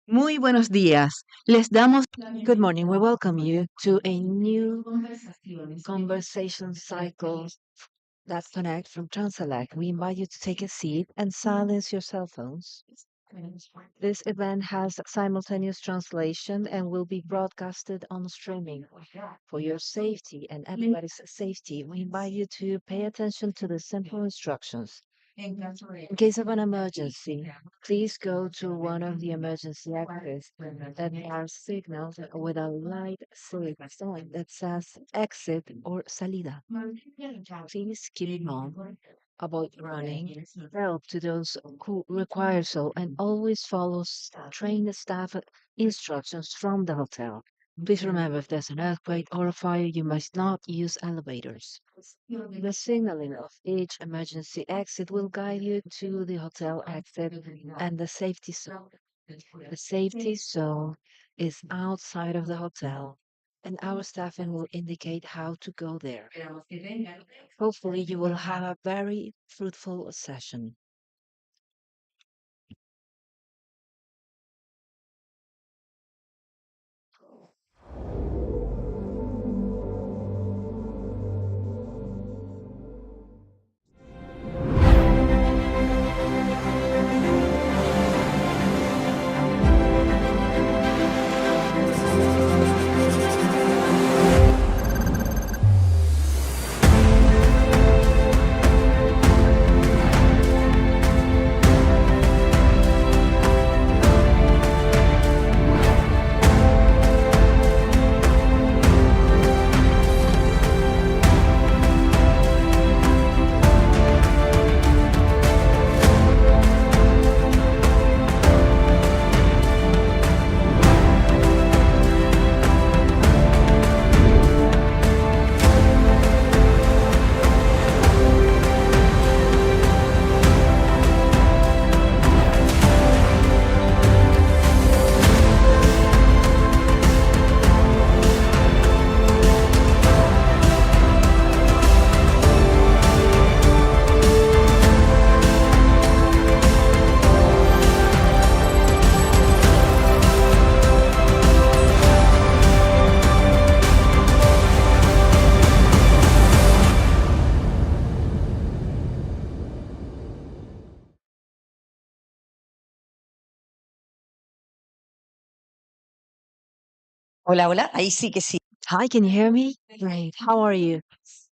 Muy buenos días. Les damos good morning. We welcome you to a new conversation cycle that connect from Transelec. We invite you to take a seat and silence your cell phones. This event has simultaneous translation and will be broadcasted on streaming. For your safety and everybody's safety, we invite you to pay attention to the simple instructions. In case of an emergency, please go to one of the emergency exits that are signaled with a light sign that says exit or salida. Please keep calm, avoid running, help to those who require so, and always follow trained staff instructions from the hotel. Please remember if there's an earthquake or a fire, you must not use elevators. The signaling of each emergency exit will guide you to the hotel exit and the safety zone. The safety zone is outside of the hotel, and our staffing will indicate how to go there. Hopefully, you will have a very fruitful session. Hola, hola, ahí sí que sí. Hi, can you hear me? Great. How are you?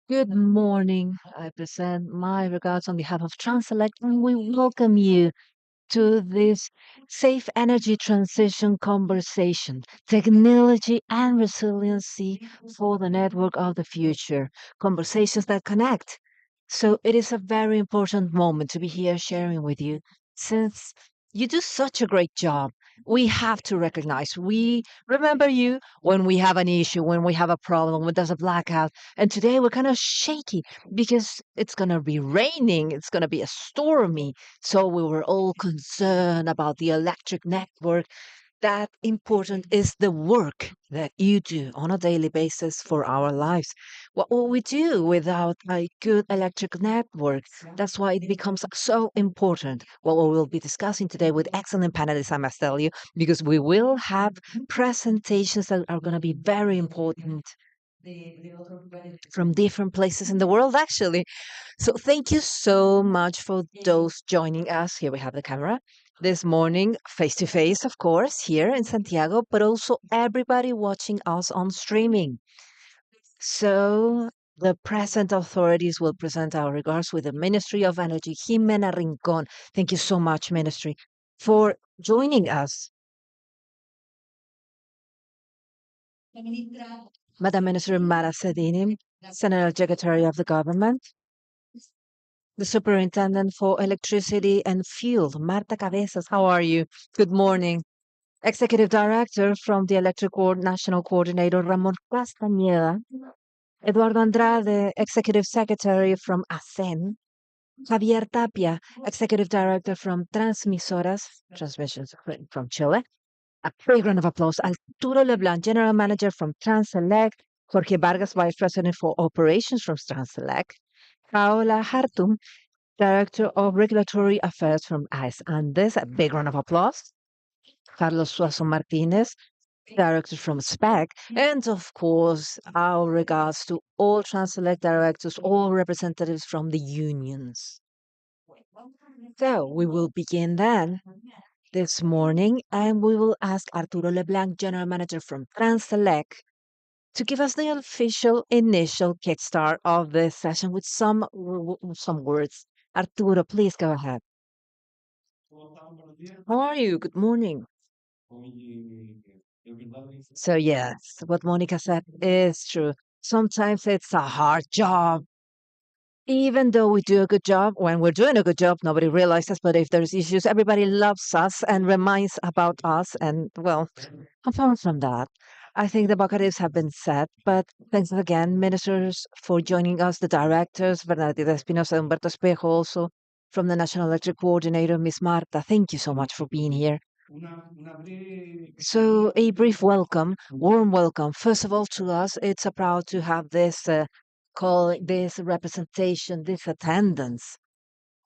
Good morning. I present my regards on behalf of Transelect, and we welcome you to this safe energy transition conversation, technology and resiliency for the network of the future, conversations that connect. So it is a very important moment to be here sharing with you since you do such a great job. We have to recognize we remember you when we have an issue, when we have a problem, when there's a blackout. And today we're kind of shaky because it's going to be raining, it's going to be a stormy, so we were all concerned about the electric network. That important is the work that you do on a daily basis for our lives. What will we do without a good electric network? That's why it becomes so important. What we will be discussing today with excellent panelists, I must tell you, because we will have presentations that are going to be very important from different places in the world, actually. So thank you so much for those joining us. Here we have the camera this morning, face to face, of course, here in Santiago, but also everybody watching us on streaming. So the present authorities will present our regards with the Ministry of Energy, Jimena Rincon. Thank you so much, Ministry, for joining us. Madam Minister Mara Sedini, Senator Secretary of the Government, the Superintendent for Electricity and Fuel, Marta Cabezas. How are you? Good morning. Executive Director from the National Coordinator, Ramon Castañeda. Eduardo Andrade, Executive Secretary from ACEN. Javier Tapia, Executive Director from Transmisoras, Transmissions from Chile. A big round of applause. Arturo Leblanc, General Manager from Transelec. Jorge Vargas, Vice President for Operations from Transelec. Paola Hartum, Director of Regulatory Affairs from AES. And this, a big round of applause. Carlos Suazo Martinez, director from SPEC, and of course, our regards to all Transelec directors, all representatives from the unions. So we will begin then this morning, and we will ask Arturo Leblanc, general manager from Transelec, to give us the official initial kickstart of this session with some words. Arturo, please go ahead. How are you? Good morning. So yes, what Monica said is true. Sometimes it's a hard job. Even though we do a good job, when we're doing a good job, nobody realizes. But if there's issues, everybody loves us and reminds about us. And well, apart from that, I think the buckets have been set. But thanks again, ministers, for joining us, the directors, Bernardita Espinosa, Humberto Espejo, also from the National Electric Coordinator, Miss Marta. Thank you so much for being here. So, a brief welcome, warm welcome. First of all, to us, it's a proud to have this call, this representation, this attendance.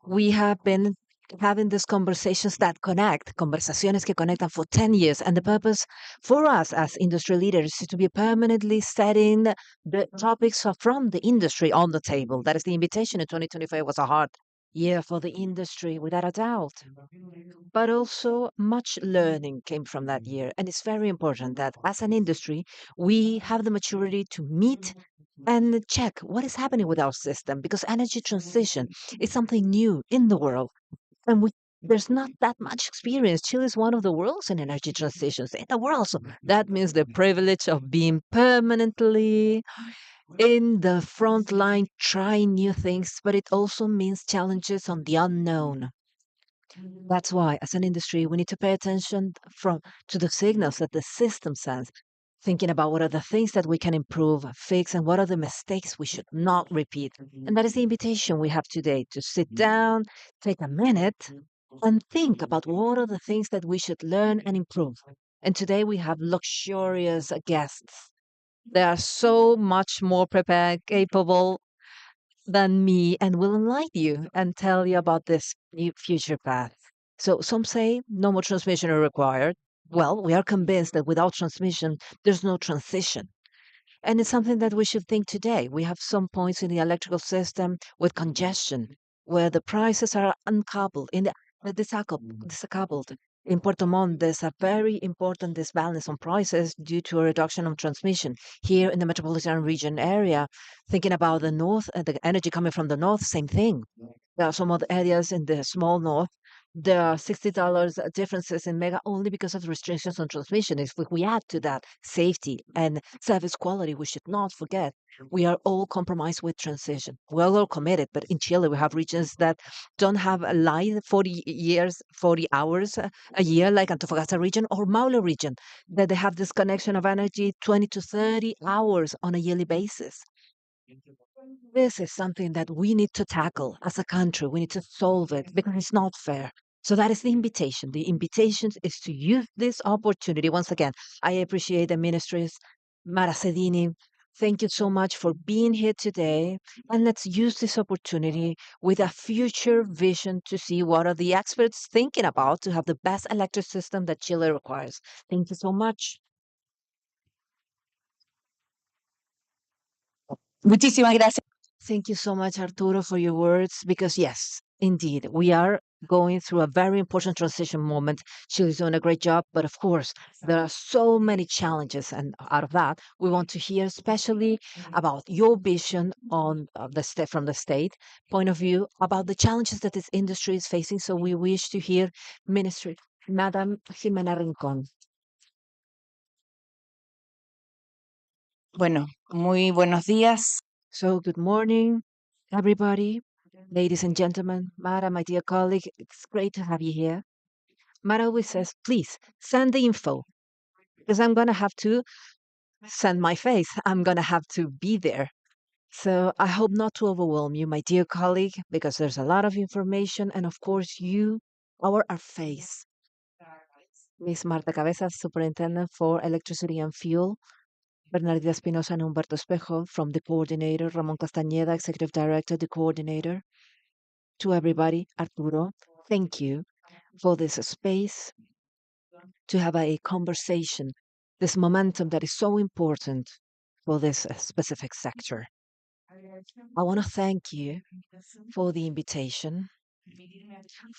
We have been having these conversations that connect, conversaciones que conectan for 10 years. And the purpose for us as industry leaders is to be permanently setting the topics from the industry on the table. That is the invitation in 2025 was a hard year for the industry, without a doubt. But also, much learning came from that year. And it's very important that as an industry, we have the maturity to meet and check what is happening with our system because energy transition is something new in the world. And there's not that much experience. Chile is one of the world's in energy transitions in the world. So that means the privilege of being permanently in the front line, trying new things, but it also means challenges on the unknown. That's why, as an industry, we need to pay attention to the signals that the system sends, thinking about what are the things that we can improve, fix, and what are the mistakes we should not repeat. And that is the invitation we have today to sit down, take a minute, and think about what are the things that we should learn and improve. And today we have luxurious guests. They are so much more prepared, capable, than me and will enlighten you and tell you about this new future path. So some say no more transmission are required. Well, we are convinced that without transmission, there's no transition. And it's something that we should think today. We have some points in the electrical system with congestion, where the prices are uncoupled, discoupled. In Puerto Montt, there's a very important disbalance on prices due to a reduction of transmission. Here in the metropolitan region area, thinking about the north, the energy coming from the north, same thing. There are some other areas in the small north. There are $60 differences in mega only because of restrictions on transmission. If we add to that safety and service quality, we should not forget we are all compromised with transition. We're all committed, but in Chile, we have regions that don't have a light 40 years, 40 hours a year, like Antofagasta region or Maule region, that they have disconnection of energy 20 to 30 hours on a yearly basis. This is something that we need to tackle as a country. We need to solve it because it's not fair. So that is the invitation. The invitation is to use this opportunity. Once again, I appreciate the ministries, Mara Sedini. Thank you so much for being here today. And let's use this opportunity with a future vision to see what are the experts thinking about to have the best electric system that Chile requires. Thank you so much. Muchísimas gracias. Thank you so much, Arturo, for your words. Because, yes, indeed, we are going through a very important transition moment. Chile's doing a great job, but of course, there are so many challenges. And out of that, we want to hear especially about your vision on from the state point of view about the challenges that this industry is facing. So we wish to hear Ministry, Madam Jimena Rincon. Bueno, muy buenos días. So, good morning, everybody. Ladies and gentlemen, Mara, my dear colleague, it's great to have you here. Mara always says, please send the info because I'm going to have to send my face. I'm going to have to be there. So I hope not to overwhelm you, my dear colleague, because there's a lot of information. And of course, you are our face. Miss Marta Cabezas, Superintendent for Electricity and Fuel. Bernardita Espinosa and Humberto Espejo from the coordinator. Ramon Castañeda, Executive Director, the coordinator. To everybody, Arturo, thank you for this space. to have a conversation, this momentum that is so important for this specific sector. I want to thank you for the invitation,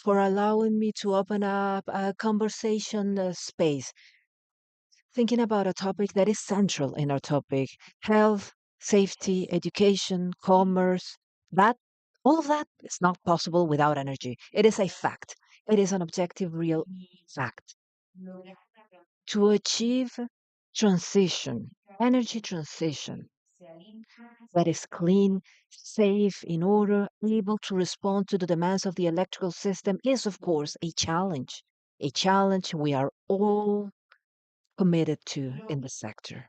for allowing me to open up a conversation space, thinking about a topic that is central in our topic: health, safety, education, commerce. That all of that is not possible without energy. It is a fact. It is an objective, real fact. To achieve transition, energy transition that is clean, safe, in order, able to respond to the demands of the electrical system is, of course, a challenge we are all committed to in the sector.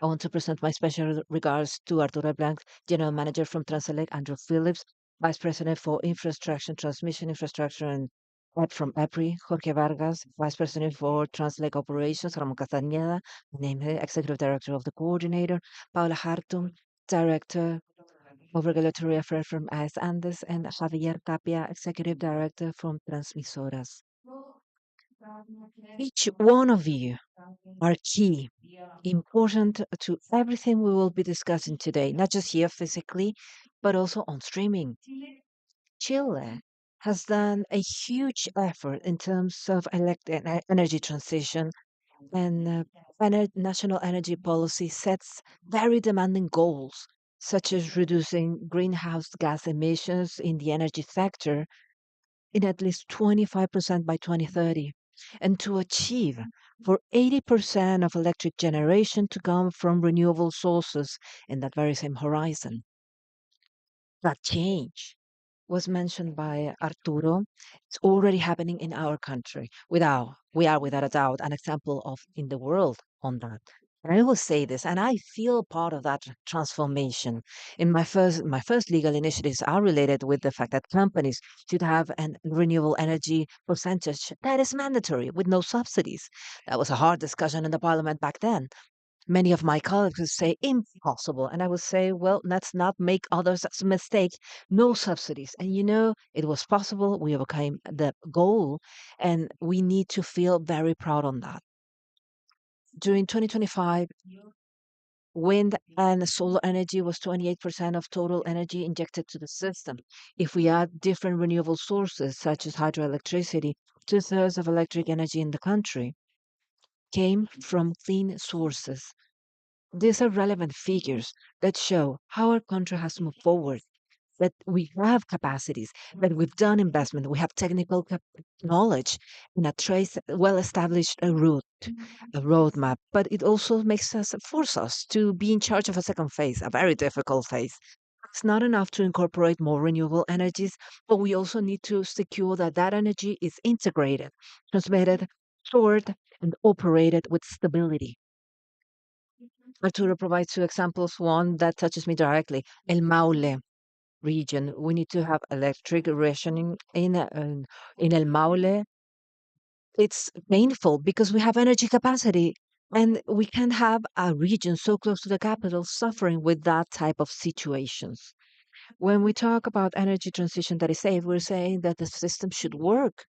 I want to present my special regards to Arturo Blanc, General Manager from Transelec, Andrew Phillips, Vice President for Infrastructure, Transmission Infrastructure, and from EPRI, Jorge Vargas, Vice President for Transelec Operations, Ramon Castañeda, named Executive Director of the Coordinator, Paula Hartung, Director of Regulatory Affairs from AES Andes, and Javier Tapia, Executive Director from Transmisoras. Each one of you are key, important to everything we will be discussing today, not just here physically, but also on streaming. Chile has done a huge effort in terms of energy transition, and national energy policy sets very demanding goals, such as reducing greenhouse gas emissions in the energy sector in at least 25% by 2030, and to achieve for 80% of electric generation to come from renewable sources in that very same horizon. That change was mentioned by Arturo. It's already happening in our country. We are without a doubt an example of in the world on that. And I will say this, and I feel part of that transformation. In my first legal initiatives are related with the fact that companies should have an renewable energy percentage that is mandatory with no subsidies. That was a hard discussion in the parliament back then. Many of my colleagues would say impossible. And I would say, well, let's not make others mistake. No subsidies. And it was possible. We overcame the goal, and we need to feel very proud on that. During 2025, wind and solar energy was 28% of total energy injected to the system. If we add different renewable sources, such as hydroelectricity, two-thirds of electric energy in the country came from clean sources. These are relevant figures that show how our country has moved forward, that we have capacities, that we've done investment, we have technical knowledge, and a well-established route, a roadmap. But it also force us to be in charge of a second phase, a very difficult phase. It's not enough to incorporate more renewable energies, but we also need to secure that that energy is integrated, transmitted, stored, and operated with stability. Arturo provides two examples. One that touches me directly: El Maule region. We need to have electric rationing in El Maule. It's painful because we have energy capacity, and we can't have a region so close to the capital suffering with that type of situations. When we talk about energy transition that is safe, we're saying that the system should work.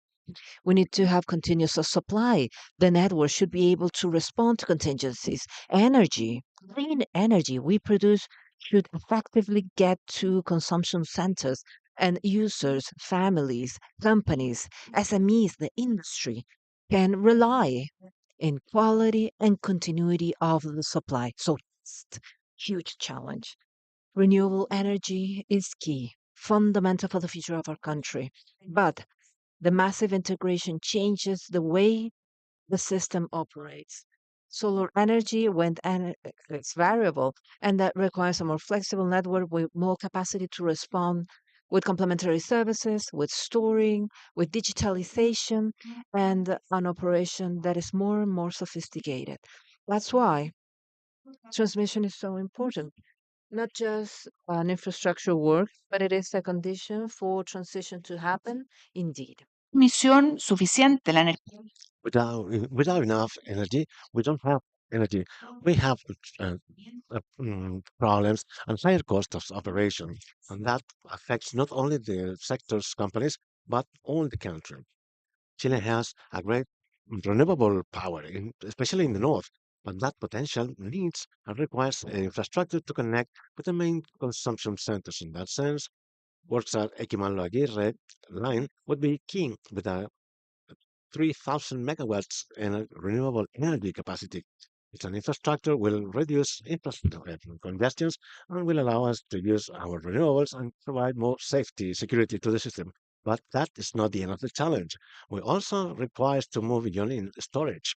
We need to have continuous supply. The network should be able to respond to contingencies. Energy, clean energy we produce should effectively get to consumption centers and users, families, companies, SMEs, the industry can rely in quality and continuity of the supply. So it's a huge challenge. Renewable energy is key, fundamental for the future of our country. But the massive integration changes the way the system operates. Solar energy, it's variable, and that requires a more flexible network with more capacity to respond with complementary services, with storing, with digitalization, and an operation that is more and more sophisticated. That's why transmission is so important. Not just an infrastructure work, but it is a condition for transition to happen indeed. Misión suficiente la energía. Without enough energy, we don't have energy. We have problems and higher cost of operation, and that affects not only the sector's companies but all the country. Chile has a great renewable power, especially in the north. But that potential needs and requires infrastructure to connect with the main consumption centers. In that sense, works at Equimalo Aguirre line would be key with a 3,000 megawatts in a renewable energy capacity. Its an infrastructure will reduce congestions and will allow us to use our renewables and provide more safety, security to the system. But that is not the end of the challenge. We also require to move beyond in storage.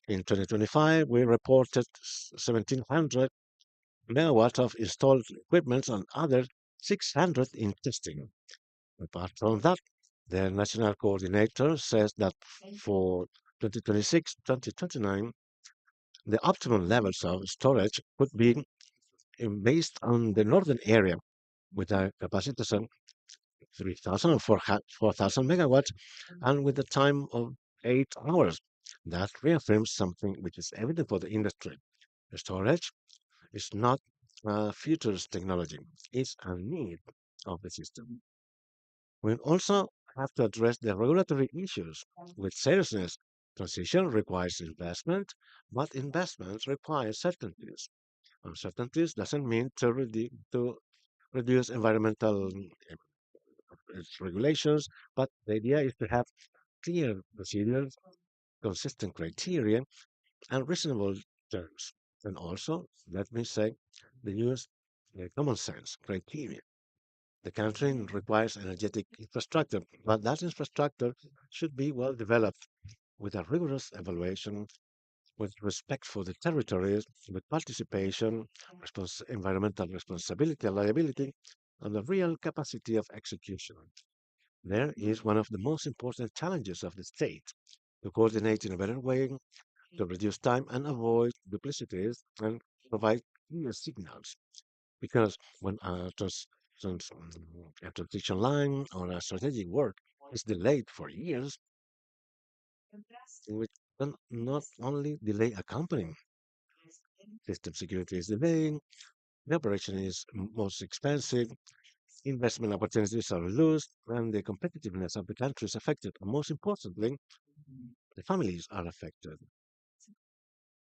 In 2025, we reported 1,700 megawatts of installed equipment and other 600 in testing. Apart from that, the national coordinator says that for 2026-2029, the optimal levels of storage could be based on the northern area with a capacity of 3,000 or 4,000 megawatts and with a time of 8 hours. That reaffirms something which is evident for the industry. Storage is not a futurist technology, it's a need of the system. We also have to address the regulatory issues with seriousness. Transition requires investment, but investments require certainties. Uncertainties doesn't mean to reduce environmental regulations, but the idea is to have clear procedures, consistent criteria, and reasonable terms. And also, let me say, the use common sense criteria. The country requires energetic infrastructure, but that infrastructure should be well developed with a rigorous evaluation, with respect for the territories, with participation, environmental responsibility and liability, and the real capacity of execution. There is one of the most important challenges of the state to coordinate in a better way, to reduce time and avoid duplicities and provide clear signals. Because when a transition line or a strategic work is delayed for years, we can not only delay a company, system security is delaying, the operation is most expensive, investment opportunities are lost, and the competitiveness of the country is affected. And most importantly, the families are affected.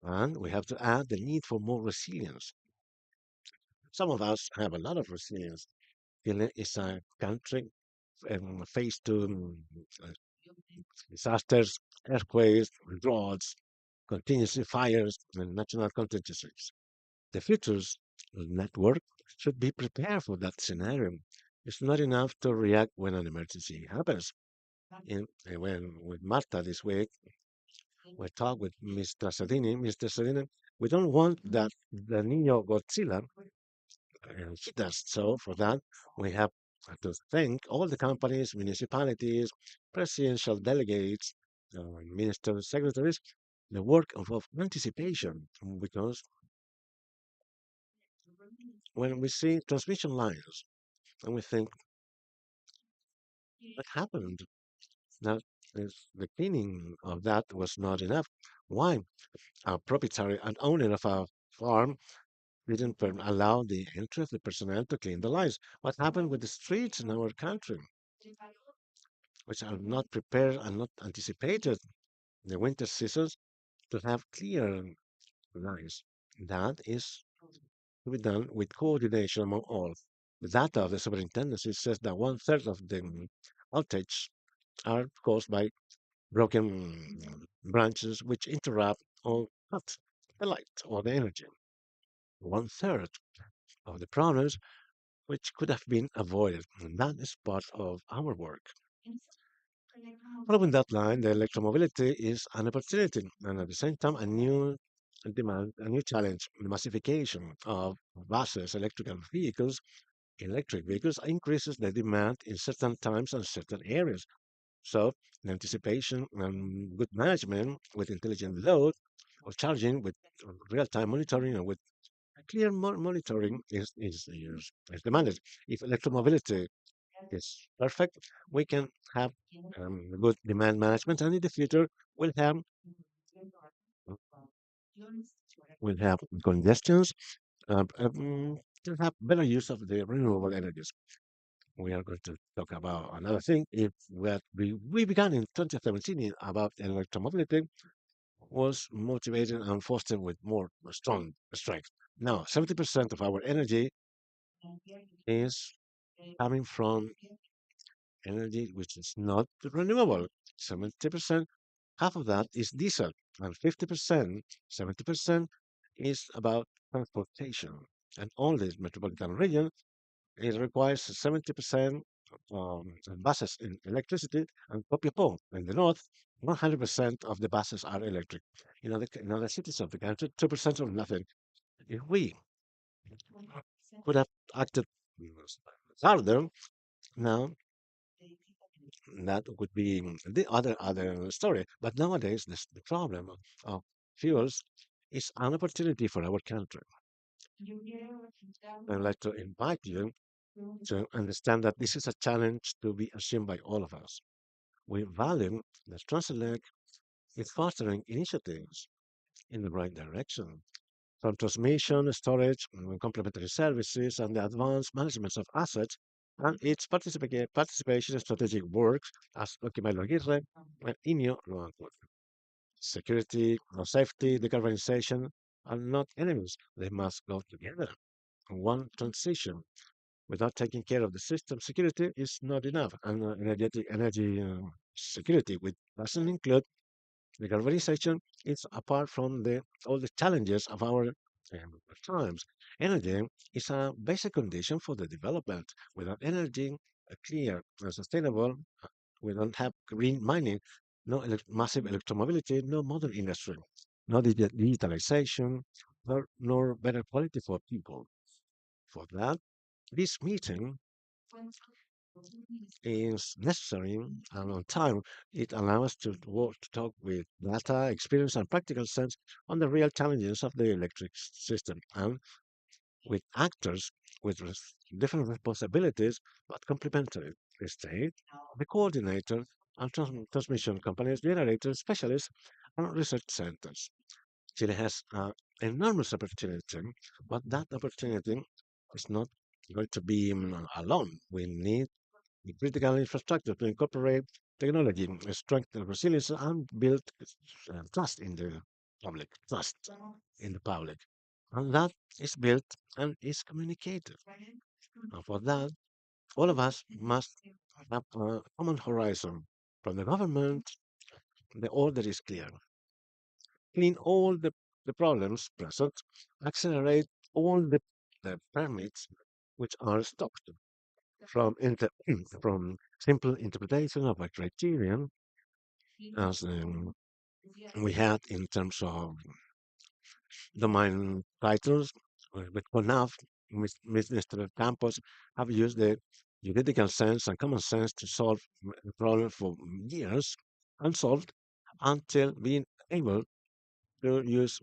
And we have to add the need for more resilience. Some of us have a lot of resilience. Chile is a country faced to uh, disasters, earthquakes, droughts, continuous fires, and natural contingencies. The future's network should be prepared for that scenario. It's not enough to react when an emergency happens. When with Marta this week, we talked with Mr. Sadini. Mr. Sadini, we don't want that the Neo Godzilla hit us. So for that, we have to thank all the companies, municipalities, presidential delegates, ministers, secretaries, the work of anticipation. Because when we see transmission lines and we think, what happened? That is, the cleaning of that was not enough. Why? A proprietary and owner of a farm didn't allow the entry of the personnel to clean the lines. What happened with the streets in our country, which are not prepared and not anticipated in the winter seasons to have clear lines? That is to be done with coordination among all. The data of the superintendency says that one-third of the outage are caused by broken branches which interrupt or cut the light or the energy. One-third of the problems which could have been avoided. And that is part of our work. Following that line, the electromobility is an opportunity and at the same time a new demand, a new challenge. The massification of buses, electric vehicles increases the demand in certain times and certain areas. So, in anticipation and good management with intelligent load or charging with real-time monitoring and with clear monitoring is demanded. If electromobility is perfect, we can have good demand management, and in the future, we'll have we'll have congestions, to have better use of the renewable energies. we are going to talk about another thing. If what we began in 2017 about electromobility was motivated and fostered with more strong strength. Now, 70% of our energy is coming from energy which is not renewable. 70%, half of that is diesel, and 50%, 70% is about transportation. And only the metropolitan region, it requires 70% buses in electricity, and Copiapó in the north, 100% of the buses are electric. In other cities of the country, 2% or nothing. If we could have acted harder, now that would be the other story. But nowadays, the problem of fuels is an opportunity for our country. I'd like to invite you to understand that this is a challenge to be assumed by all of us. We value that Transelec is fostering initiatives in the right direction, from transmission, storage, complementary services, and the advanced management of assets, and its participation in strategic works, as Okimelo Aguirre and Inyo Luanco. Security or safety, decarbonization are not enemies. They must go together. One transition without taking care of the system security is not enough. And energy security, which doesn't include decarbonization, is apart from all the challenges of our times. Energy is a basic condition for the development. Without energy, clear and sustainable, we don't have green mining, no massive electromobility, no modern industry, no digitalization, nor better quality for people. For that, this meeting is necessary and on time. It allows us to work, to talk with data, experience, and practical sense on the real challenges of the electric system, and with actors with different responsibilities but complementary. The state, the coordinator, and transmission companies, generators, specialists, and research centers. Chile has an enormous opportunity, but that opportunity is not going to be alone. We need the critical infrastructure to incorporate technology, strengthen resilience, and build trust in the public. And that is built and is communicated. And for that, all of us must have a common horizon. From the government, the order is clear. Clean all the problems present, accelerate all the permits which are stopped from simple interpretation of a criterion as we had in terms of domain titles with CONAF. Mr. Campos have used the juridical sense and common sense to solve the problem for years, unsolved, until being able to use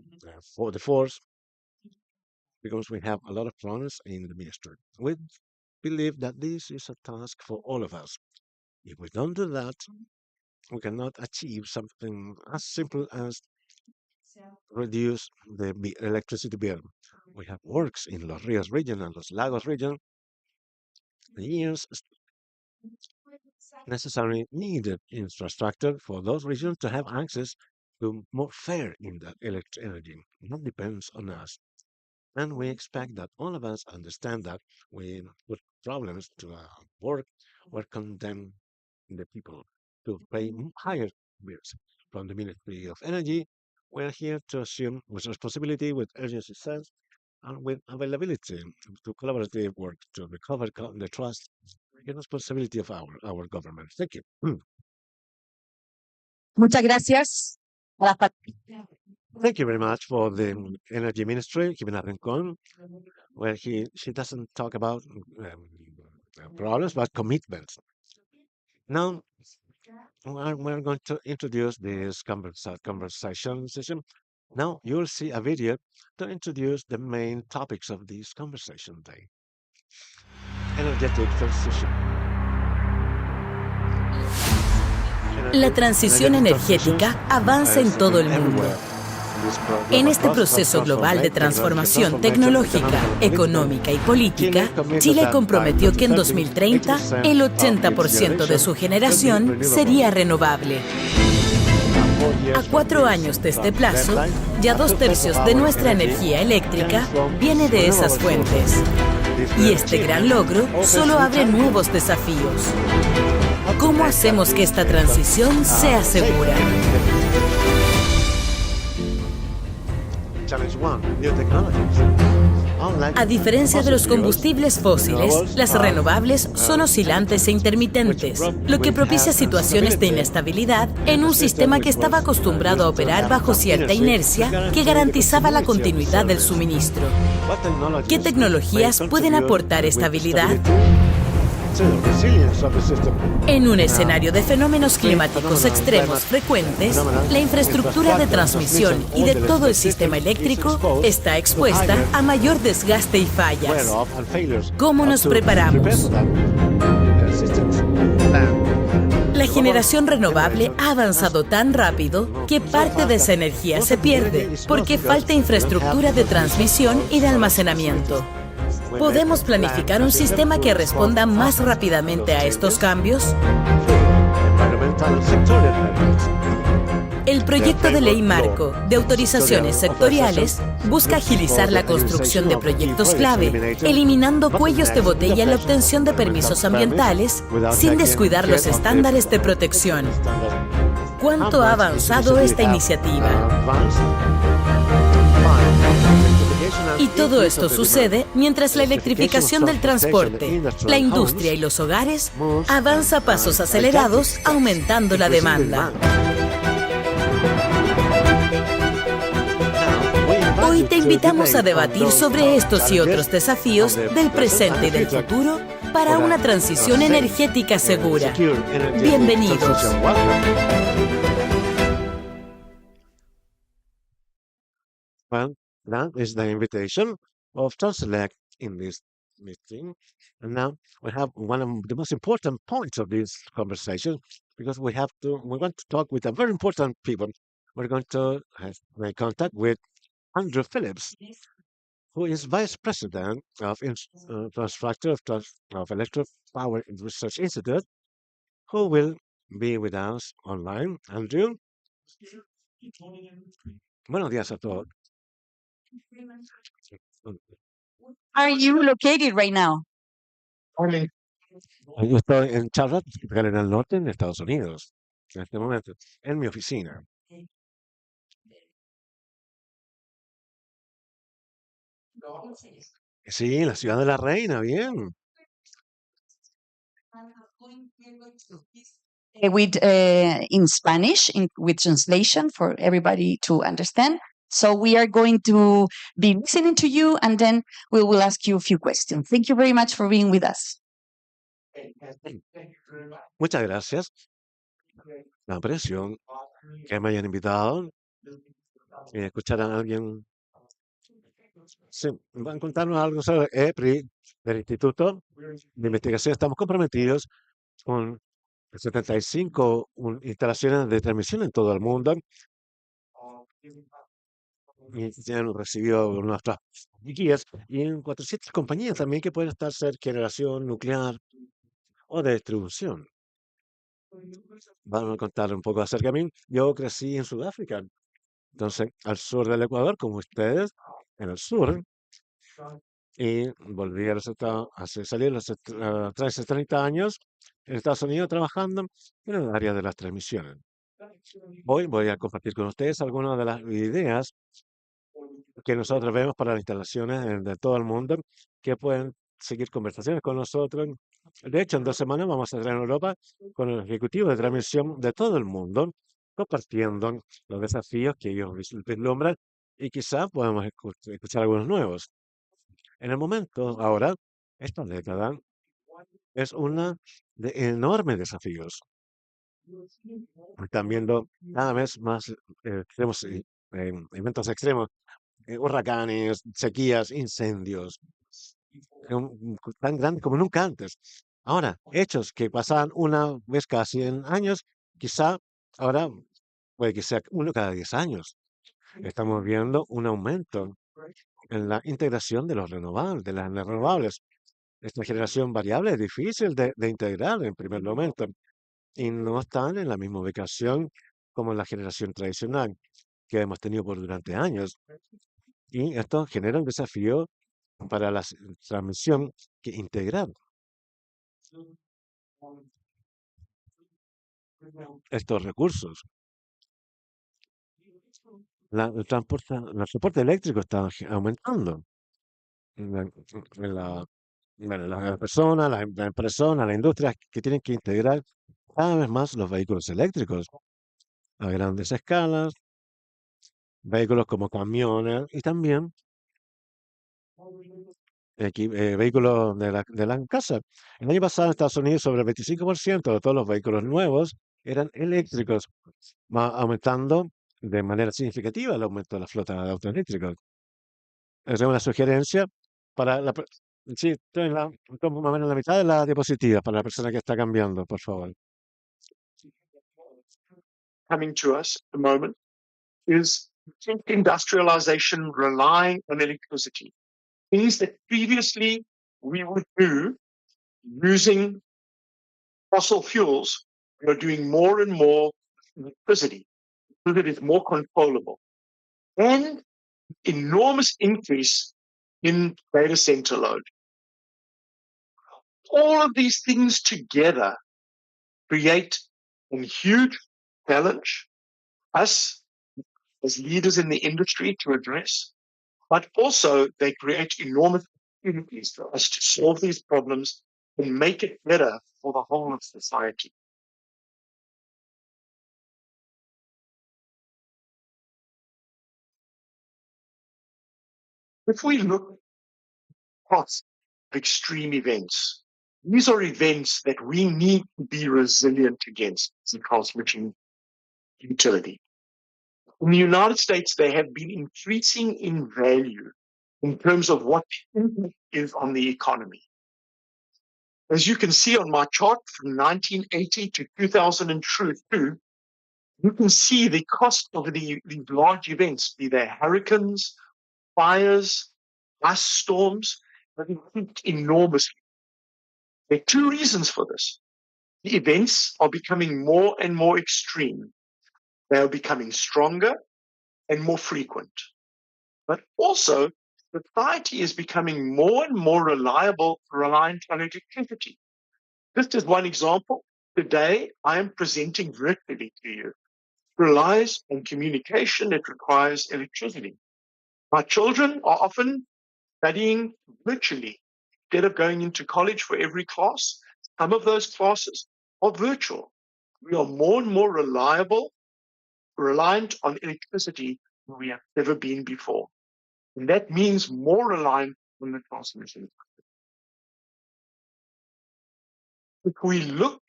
for the force, because we have a lot of problems in the ministry. We believe that this is a task for all of us. If we don't do that, we cannot achieve something as simple as reduce the electricity bill. We have works in Los Rios region and Los Lagos region, years necessary needed infrastructure for those regions to have access to more fair in that electric energy. That depends on us. And we expect that all of us understand that we put problems to work, we're condemned the people to pay higher bills. From the Ministry of Energy, we're here to assume with responsibility, with urgency sense, and with availability to collaborative work to recover the trust and responsibility of our government. Thank you. Muchas gracias a las Thank you very much for the Energy Ministry, Jimena Rincon, where she doesn't talk about problems, but commitments. Now, we're going to introduce this conversation session. Now, you'll see a video to introduce the main topics of this conversation day. Energetic transition. La transición energética avanza en todo el mundo. En este proceso global de transformación tecnológica, económica y política, Chile comprometió que en 2030 el 80% de su generación sería renovable. A 4 años de este plazo, ya 2/3 de nuestra energía eléctrica viene de esas fuentes. Y este gran logro solo abre nuevos desafíos. ¿Cómo hacemos que esta transición sea segura? A diferencia de los combustibles fósiles, las renovables son oscilantes e intermitentes, lo que propicia situaciones de inestabilidad en un sistema que estaba acostumbrado a operar bajo cierta inercia que garantizaba la continuidad del suministro. ¿Qué tecnologías pueden aportar estabilidad? En un escenario de fenómenos climáticos extremos frecuentes, la infraestructura de transmisión y de todo el sistema eléctrico está expuesta a mayor desgaste y fallas. ¿Cómo nos preparamos? La generación renovable ha avanzado tan rápido que parte de esa energía se pierde porque falta infraestructura de transmisión y de almacenamiento. ¿Podemos planificar un sistema que responda más rápidamente a estos cambios? El proyecto de ley marco de autorizaciones sectoriales busca agilizar la construcción de proyectos clave, eliminando cuellos de botella en la obtención de permisos ambientales sin descuidar los estándares de protección. ¿Cuánto ha avanzado esta iniciativa? Y todo esto sucede mientras la electrificación del transporte, la industria y los hogares avanza a pasos acelerados, aumentando la demanda. Hoy te invitamos a debatir sobre estos y otros desafíos del presente y del futuro para una transición energética segura. Bienvenidos. Well, that is the invitation of Transelec in this meeting. And now we have one of the most important points of this conversation because we want to talk with a very important people. We're going to make contact with Andrew Phillips, who is Vice President of Infrastructure of Electric Power Research Institute, who will be with us online. Andrew, buenos días a todos. Are you located right now? Yo estoy en Charlotte, Carolina del Norte, en Estados Unidos, en este momento, en mi oficina. Sí, en la ciudad de la Reina, bien. In Spanish, with translation for everybody to understand. So we are going to be listening to you, and then we will ask you a few questions. Thank you very much for being with us. Muchas gracias. La aprecio que me hayan invitado y escuchar a alguien. Sí, van a contarnos algo sobre EPRI del Instituto de Investigación. Estamos comprometidos con 75 instalaciones de transmisión en todo el mundo y ya han recibido nuestras guías y en 400 compañías también que pueden estar ser generación nuclear o de distribución. Vamos a contar un poco acerca de mí. Yo crecí en Sudáfrica, entonces al sur del Ecuador, como ustedes, en el sur, y volví a los Estados, salí hace 30 años en Estados Unidos trabajando en el área de las transmisiones. Hoy voy a compartir con ustedes algunas de las ideas que nosotros vemos para las instalaciones de todo el mundo que pueden seguir conversaciones con nosotros. De hecho, en 2 semanas vamos a estar en Europa con el ejecutivo de transmisión de todo el mundo, compartiendo los desafíos que ellos vislumbran y quizá podamos escuchar algunos nuevos. En el momento, ahora, esta década es una de enormes desafíos. Están viendo cada vez más eventos extremos, huracanes, sequías, incendios, tan grandes como nunca antes. Ahora, hechos que pasaban una vez cada 100 años, quizá ahora puede que sea uno cada 10 años. Estamos viendo un aumento en la integración de los renovables, de las renovables. Esta generación variable es difícil de integrar en primer momento y no están en la misma ubicación como la generación tradicional que hemos tenido por durante años. Y esto genera un desafío para la transmisión que integrar estos recursos. El transporte eléctrico está aumentando. La, la- bueno, las personas, las personas, las industrias que tienen que integrar cada vez más los vehículos eléctricos a grandes escalas, vehículos como camiones y también vehículos de la casa. El año pasado en Estados Unidos sobre el 25% de todos los vehículos nuevos eran eléctricos, va aumentando de manera significativa el aumento de la flota de autos eléctricos. Es una sugerencia para la... Sí, estoy más o menos en la mitad de la diapositiva para la persona que está cambiando, por favor. Coming to us at the moment is industrialization relying on electricity. Things that previously we would do using fossil fuels, we are doing more and more electricity so that it's more controllable. And enormous increase in data center load. All of these things together create a huge challenge us as leaders in the industry to address, but also they create enormous opportunities for us to solve these problems and make it better for the whole of society. If we look across extreme events, these are events that we need to be resilient against as a transmission utility. In the United States, they have been increasing in value in terms of what the impact is on the economy. As you can see on my chart from 1980 to 2002, you can see the cost of these large events, be they hurricanes, fires, ice storms, have increased enormously. There are two reasons for this. The events are becoming more and more extreme. They are becoming stronger and more frequent. But also, society is becoming more and more reliant on electricity. Just as one example, today I am presenting virtually to you. It relies on communication, it requires electricity. My children are often studying virtually instead of going into college for every class. Some of those classes are virtual. We are more and more reliant on electricity than we have ever been before. And that means more reliant on the transmission. If we look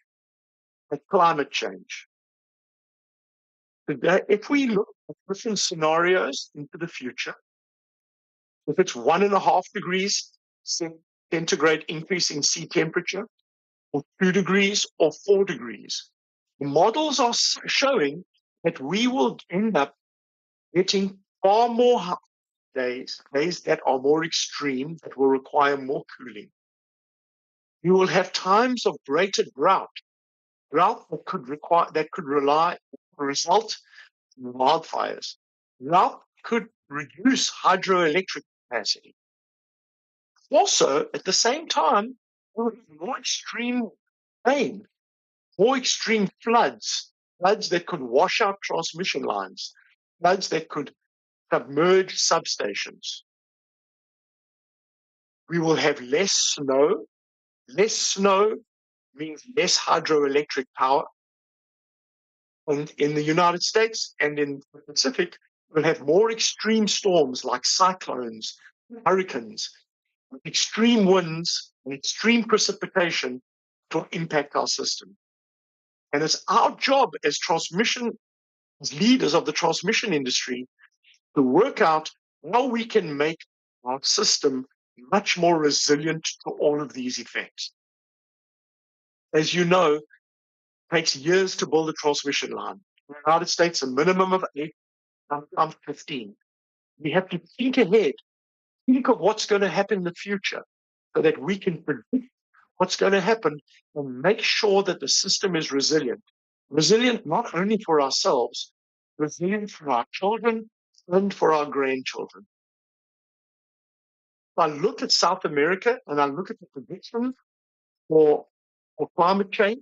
at climate change, if we look at different scenarios into the future, if it's 1.5 degrees centigrade increase in sea temperature, or 2 degrees or 4 degrees, the models are showing that we will end up getting far more days that are more extreme, that will require more cooling. You will have times of greater drought that could result in wildfires. Drought could reduce hydroelectric capacity. Also, at the same time, more extreme rain, more extreme floods that could wash out transmission lines, floods that could submerge substations. We will have less snow. Less snow means less hydroelectric power. And in the United States and in the Pacific, we'll have more extreme storms like cyclones, hurricanes, extreme winds, and extreme precipitation to impact our system. And it's our job as leaders of the transmission industry to work out how we can make our system much more resilient to all of these effects. As you know, it takes years to build a transmission line. In the United States, a minimum of 8, I'm 15. We have to think ahead, think of what's going to happen in the future so that we can predict what's going to happen and make sure that the system is resilient. Resilient not only for ourselves, resilient for our children and for our grandchildren. If I look at South America and I look at the predictions for climate change,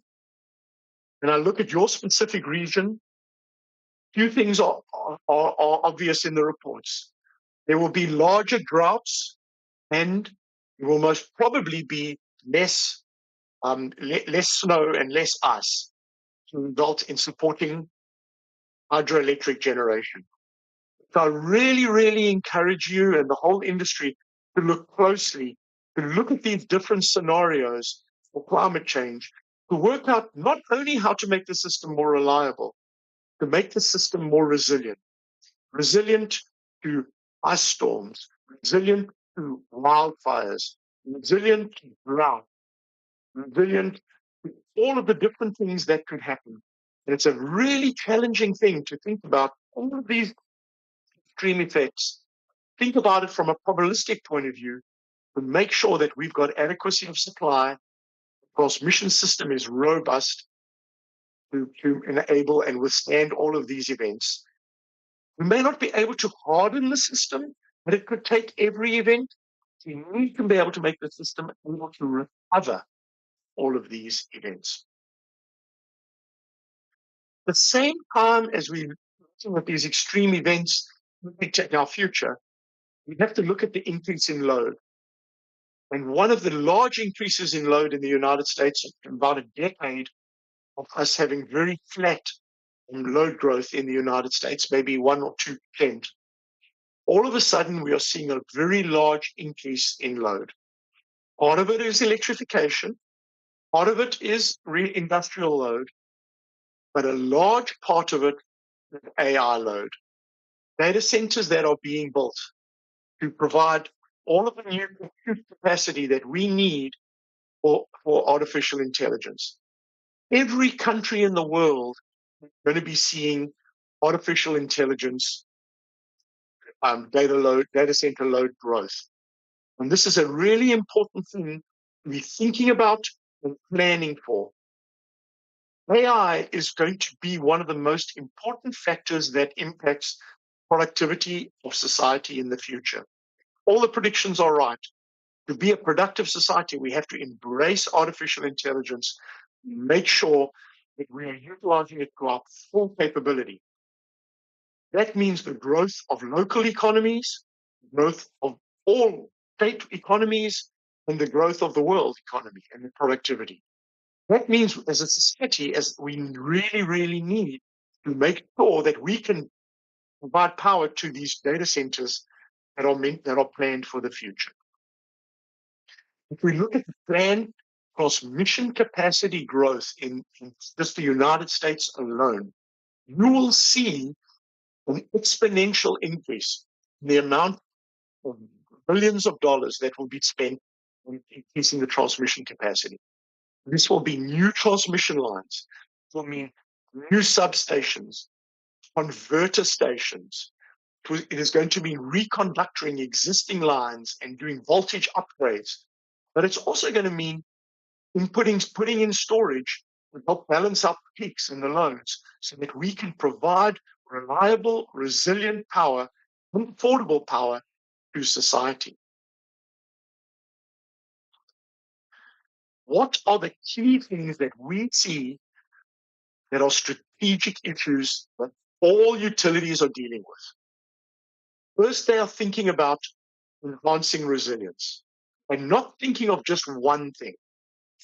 and I look at your specific region, few things are obvious in the reports. There will be larger droughts, and there will most probably be less snow and less ice to result in supporting hydroelectric generation. So I really, really encourage you and the whole industry to look closely, to look at these different scenarios for climate change, to work out not only how to make the system more reliable, to make the system more resilient, resilient to ice storms, resilient to wildfires, resilient to drought, resilient to all of the different things that could happen. And it's a really challenging thing to think about all of these extreme effects. Think about it from a probabilistic point of view to make sure that we've got adequacy of supply, the transmission system is robust to enable and withstand all of these events. We may not be able to harden the system, but it could take every event. We need to be able to make the system able to recover all of these events. At the same time as we're looking at these extreme events in our future, we have to look at the increase in load. And one of the large increases in load in the United States, in about a decade of us having very flat load growth in the United States, maybe 1 or 2%, all of a sudden we are seeing a very large increase in load. Part of it is electrification, part of it is industrial load, but a large part of it is AI load. Data centers that are being built to provide all of the new compute capacity that we need for artificial intelligence. Every country in the world is going to be seeing artificial intelligence data center load growth. And this is a really important thing to be thinking about and planning for. AI is going to be one of the most important factors that impacts productivity of society in the future. All the predictions are right. To be a productive society, we have to embrace artificial intelligence, make sure that we are utilizing it to our full capability. That means the growth of local economies, growth of all state economies, and the growth of the world economy and the productivity. That means as a society, as we really, really need to make sure that we can provide power to these data centers that are planned for the future. If we look at the planned transmission capacity growth in just the United States alone, you will see an exponential increase in the amount of billions of dollars that will be spent on increasing the transmission capacity. This will be new transmission lines. It will mean new substations, converter stations. It is going to be reconductoring existing lines and doing voltage upgrades. But it's also going to mean putting in storage to help balance out the peaks and the loads so that we can provide reliable, resilient power, and affordable power to society. What are the key things that we see that are strategic issues that all utilities are dealing with? First, they are thinking about enhancing resilience and not thinking of just one thing,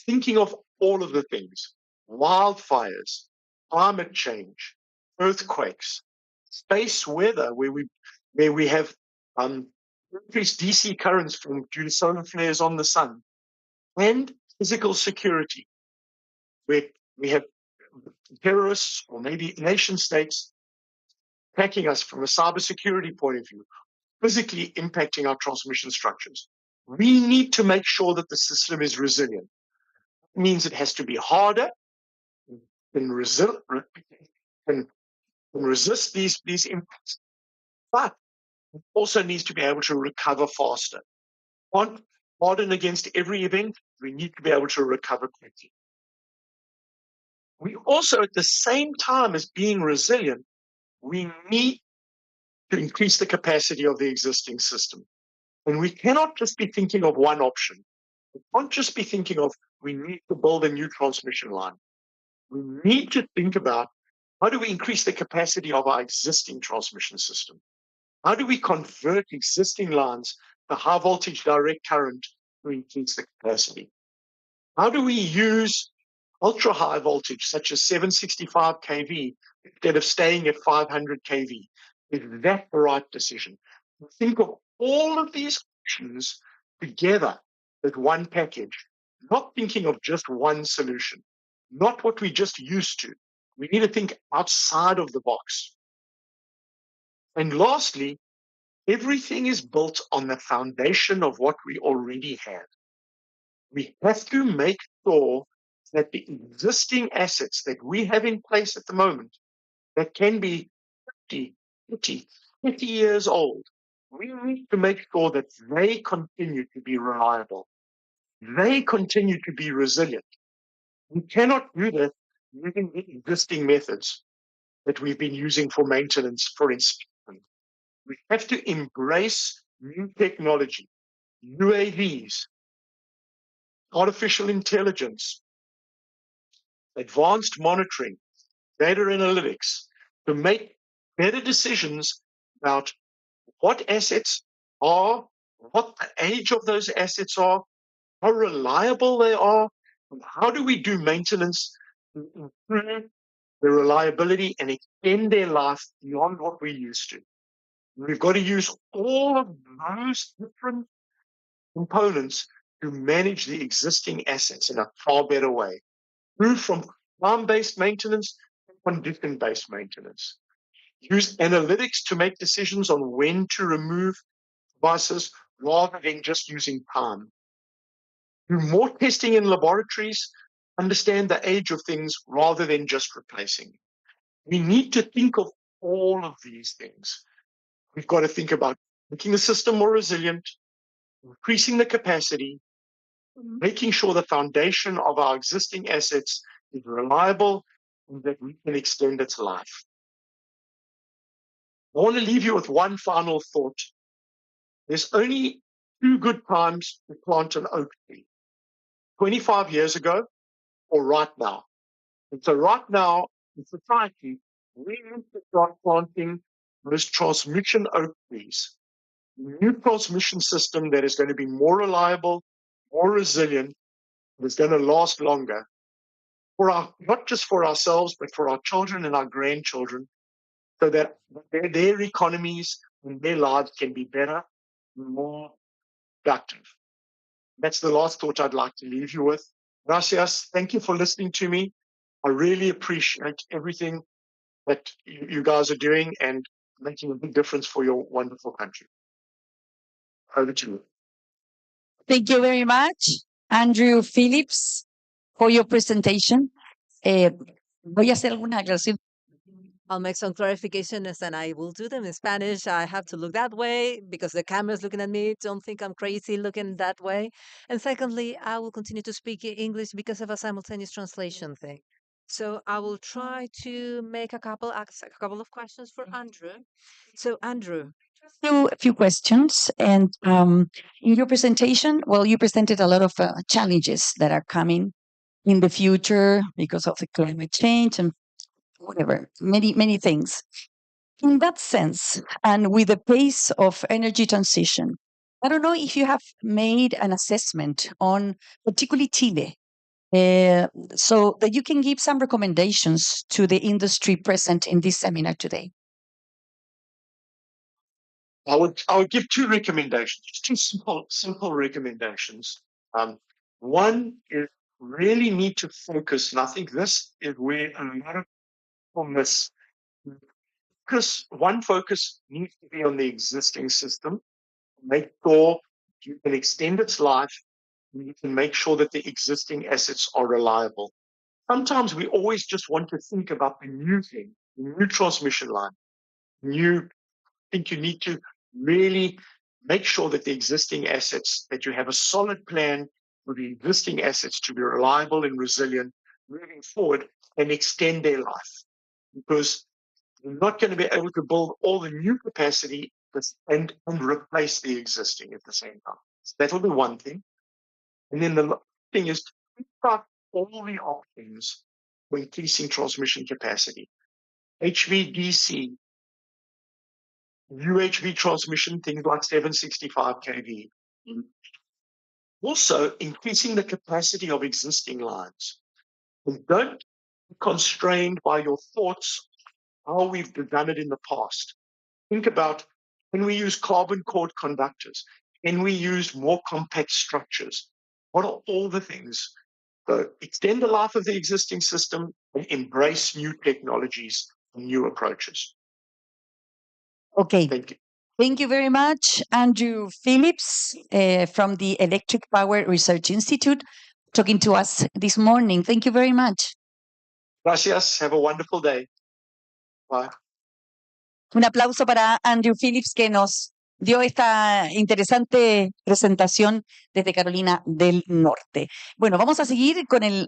thinking of all of the things: wildfires, climate change, earthquakes, space weather, where we have increased DC currents due to solar flares on the sun, and physical security, where we have terrorists or maybe nation states attacking us from a cybersecurity point of view, physically impacting our transmission structures. We need to make sure that the system is resilient. It means it has to be harder, can resist these impacts, but it also needs to be able to recover faster. On harden against every event, we need to be able to recover quickly. We also, at the same time as being resilient, we need to increase the capacity of the existing system. And we cannot just be thinking of one option. We can't just be thinking of, we need to build a new transmission line. We need to think about, how do we increase the capacity of our existing transmission system? How do we convert existing lines to high voltage direct current to increase the capacity? How do we use ultra high voltage, such as 765 kV, instead of staying at 500 kV? Is that the right decision? Think of all of these options together as one package, not thinking of just one solution, not what we just used to. We need to think outside of the box. And lastly, everything is built on the foundation of what we already have. We have to make sure that the existing assets that we have in place at the moment, that can be 50, 40, 50 years old, we need to make sure that they continue to be reliable. They continue to be resilient. We cannot do that using the existing methods that we've been using for maintenance, for inspection. We have to embrace new technology, UAVs, artificial intelligence, advanced monitoring, data analytics, to make better decisions about what assets are, what the age of those assets are, how reliable they are, and how do we do maintenance to improve their reliability and extend their life beyond what we used to. We've got to use all of those different components to manage the existing assets in a far better way. Move from farm-based maintenance to condition-based maintenance. Use analytics to make decisions on when to remove devices rather than just using time. Do more testing in laboratories, understand the age of things rather than just replacing. We need to think of all of these things. We've got to think about making the system more resilient, increasing the capacity, making sure the foundation of our existing assets is reliable and that we can extend its life. I want to leave you with one final thought. There's only two good times to plant an oak tree: 25 years ago or right now. And so right now, in society, we need to start planting those transmission oak trees. New transmission system that is going to be more reliable, more resilient, that is going to last longer for not just for ourselves, but for our children and our grandchildren, so that their economies and their lives can be better and more productive. That's the last thought I'd like to leave you with. Gracias. Thank you for listening to me. I really appreciate everything that you guys are doing and making a big difference for your wonderful country. Over to you. Thank you very much, Andrew Phillips, for your presentation. Voy a hacer alguna aclaración. I'll make some clarifications and I will do them in Spanish. I have to look that way because the camera's looking at me. Don't think I'm crazy looking that way. And secondly, I will continue to speak in English because of a simultaneous translation thing. So I will try to make a couple of questions for Andrew. So Andrew, A few questions. And in your presentation, well, you presented a lot of challenges that are coming in the future because of the climate change and whatever, many things. In that sense, and with the pace of energy transition, I don't know if you have made an assessment on particularly Chile, so that you can give some recommendations to the industry present in this seminar today. I would give two recommendations, two simple recommendations. One is really need to focus, and I think this is where a lot of people miss. Because one focus needs to be on the existing system, make sure you can extend its life, and you can make sure that the existing assets are reliable. Sometimes we always just want to think about the new thing, the new transmission line, new think you need to really make sure that the existing assets, that you have a solid plan for the existing assets to be reliable and resilient moving forward and extend their life. Because you're not going to be able to build all the new capacity and replace the existing at the same time. So that will be one thing. And then the thing is to think about all the options for increasing transmission capacity. HVDC, UHV transmission, things like 765 kV. Also, increasing the capacity of existing lines. And don't be constrained by your thoughts how we've done it in the past. Think about, can we use carbon cord conductors? Can we use more compact structures? What are all the things? So extend the life of the existing system and embrace new technologies and new approaches. Okay. Thank you. Thank you very much, Andrew Phillips from the Electric Power Research Institute, talking to us this morning. Thank you very much. Gracias. Have a wonderful day. Bye. Un aplauso para Andrew Phillips que nos dio esta interesante presentación desde Carolina del Norte. Bueno, vamos a seguir con el...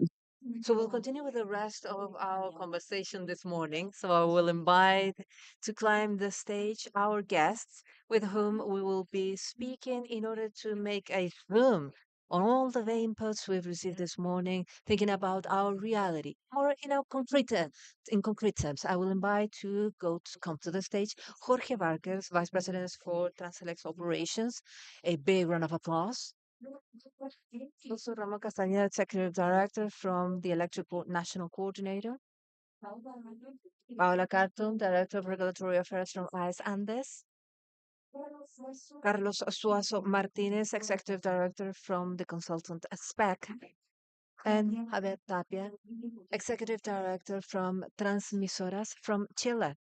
So we'll continue with the rest of our conversation this morning. So I will invite to climb the stage our guests with whom we will be speaking in order to make a zoom on all the inputs we've received this morning, thinking about our reality. Or in concrete terms, I will invite to come to the stage Jorge Vargas, Vice President for Transelec's operations. A big round of applause. Also, Ramon Castañeda, Executive Director from the Electric National Coordinator. Paola Carton, Director of Regulatory Affairs from AES Andes. Carlos Suazo Martinez, Executive Director from the consultant SPEC. And Javier Tapia, Executive Director from Transmisoras from Chile.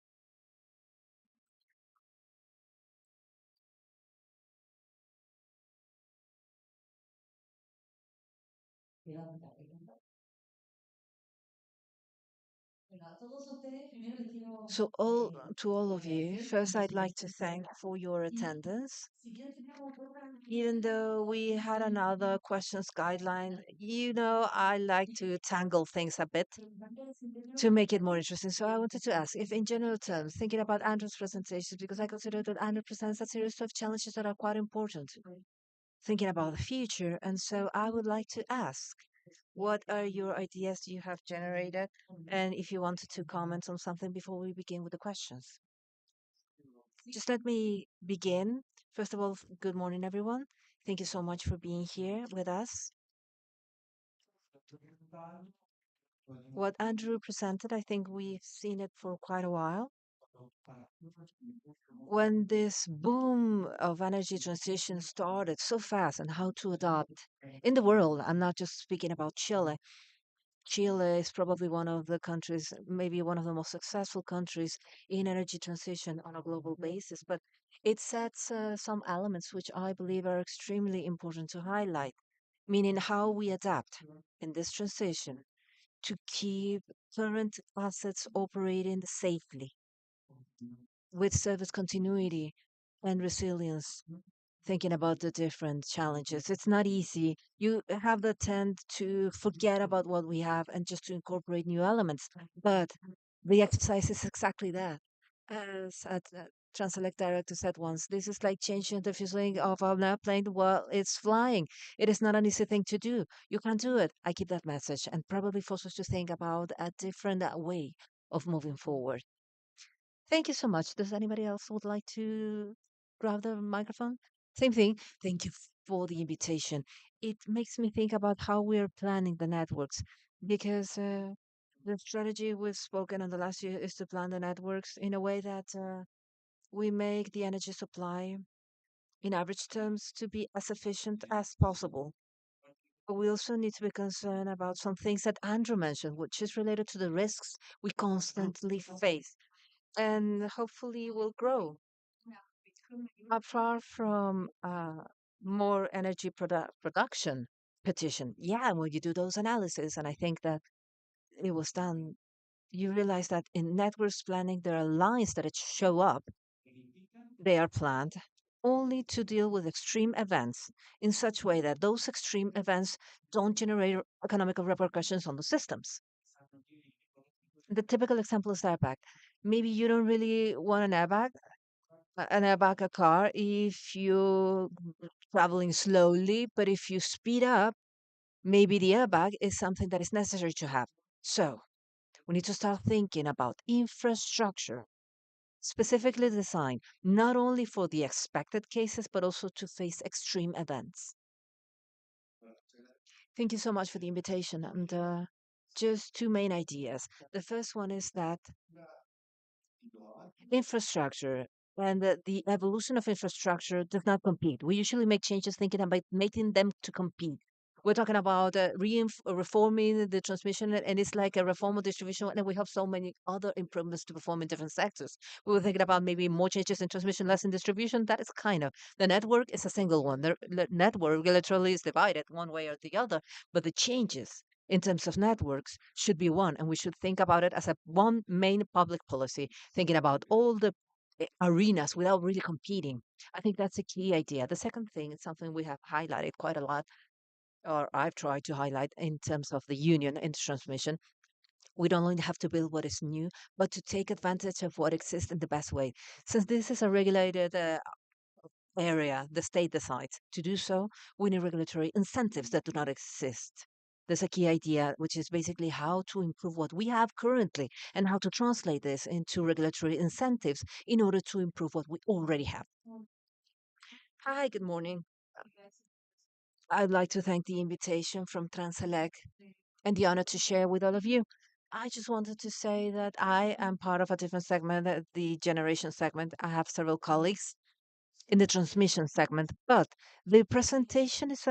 So to all of you, first I'd like to thank for your attendance. Even though we had another questions guideline, I like to tangle things a bit to make it more interesting. So I wanted to ask if in general terms, thinking about Andrew's presentations, because I consider that Andrew presents a series of challenges that are quite important, thinking about the future. And so I would like to ask, what are your ideas you have generated? And if you wanted to comment on something before we begin with the questions. Just let me begin. First of all, good morning, everyone. Thank you so much for being here with us. What Andrew presented, I think we've seen it for quite a while. When this boom of energy transition started so fast and how to adopt in the world, I'm not just speaking about Chile. Chile is probably one of the countries, maybe one of the most successful countries in energy transition on a global basis, but it sets some elements which I believe are extremely important to highlight, meaning how we adapt in this transition to keep current assets operating safely with service continuity and resilience, thinking about the different challenges. It's not easy. You have the tend to forget about what we have and just to incorporate new elements. But the exercise is exactly that. As Transelec director said once, this is like changing the fuseling of an airplane while it's flying. It is not an easy thing to do. You can do it. I keep that message and probably force us to think about a different way of moving forward. Thank you so much. Does anybody else would like to grab the microphone? Same thing. Thank you for the invitation. It makes me think about how we're planning the networks because the strategy we've spoken on the last year is to plan the networks in a way that we make the energy supply in average terms to be as efficient as possible. But we also need to be concerned about some things that Andrew mentioned, which is related to the risks we constantly face and hopefully will grow. Apart from more energy production petition, yeah, when you do those analysis, and I think that it was done, you realize that in networks planning, there are lines that it show up They are planned only to deal with extreme events in such way that those extreme events don't generate economical repercussions on the systems. The typical example is airbag. Maybe you don't really want an airbag a car if you're traveling slowly, but if you speed up, maybe the airbag is something that is necessary to have. So we need to start thinking about infrastructure, specifically designed not only for the expected cases, but also to face extreme events. Thank you so much for the invitation. And just two main ideas. The first one is that infrastructure and the evolution of infrastructure does not compete. We usually make changes thinking about making them to compete. We're talking about reforming the transmission, and it's like a reform of distribution, and we have so many other improvements to perform in different sectors. We were thinking about maybe more changes in transmission, less in distribution. That is kind of the network is a single one. The network literally is divided one way or the other, but the changes in terms of networks should be one, and we should think about it as a one main public policy, thinking about all the arenas without really competing. I think that's a key idea. The second thing is something we have highlighted quite a lot, or I've tried to highlight in terms of the union in transmission. We don't only have to build what is new, but to take advantage of what exists in the best way. Since this is a regulated area, the state decides to do so, we need regulatory incentives that do not exist. There's a key idea, which is basically how to improve what we have currently and how to translate this into regulatory incentives in order to improve what we already have. Hi, good morning. I'd like to thank the invitation from Transelec and the honor to share with all of you. I just wanted to say that I am part of a different segment, the generation segment. I have several colleagues in the transmission segment, but the presentation is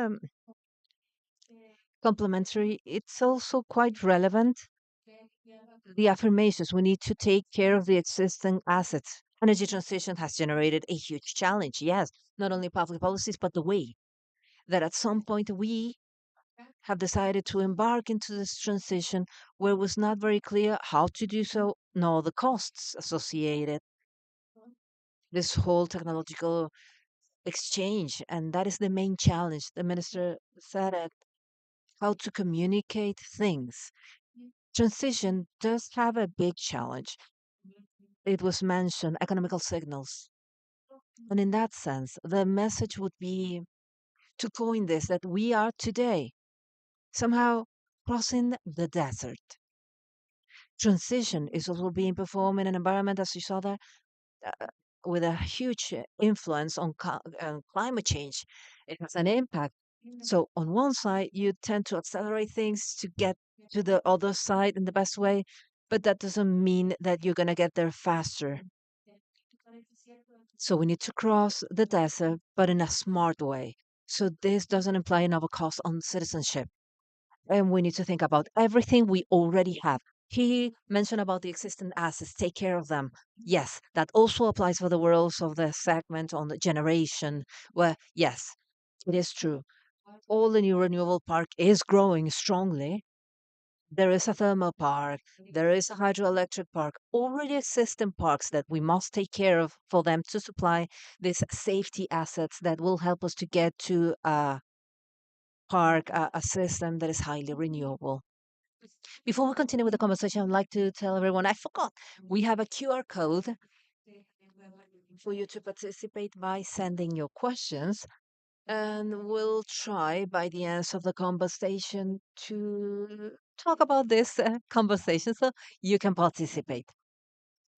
complementary. It's also quite relevant. The affirmations we need to take care of the existing assets. Energy transition has generated a huge challenge, yes, not only public policies, but the way that at some point we have decided to embark into this transition where it was not very clear how to do so, nor the costs associated. This whole technological exchange, and that is the main challenge. The minister said it, how to communicate things. Transition does have a big challenge. It was mentioned, economical signals. And in that sense, the message would be to coin this that we are today somehow crossing the desert. Transition is also being performed in an environment, as you saw there, uh, with a huge influence on climate change. It has an impact. So, on one side, you tend to accelerate things to get to the other side in the best way, but that doesn't mean that you're going to get there faster. So, we need to cross the desert, but in a smart way. So, this doesn't imply another cost on citizenship. And we need to think about everything we already have. He mentioned about the existing assets, take care of them. Yes, that also applies for the worlds of the segment on the generation, where, yes, it is true. All the new renewable park is growing strongly. There is a thermal park, there is a hydroelectric park, already existing parks that we must take care of for them to supply these safety assets that will help us to get to a park, a system that is highly renewable. Before we continue with the conversation, I'd like to tell everyone I forgot we have a QR code for you to participate by sending your questions. And we'll try by the end of the conversation to talk about this conversation so you can participate.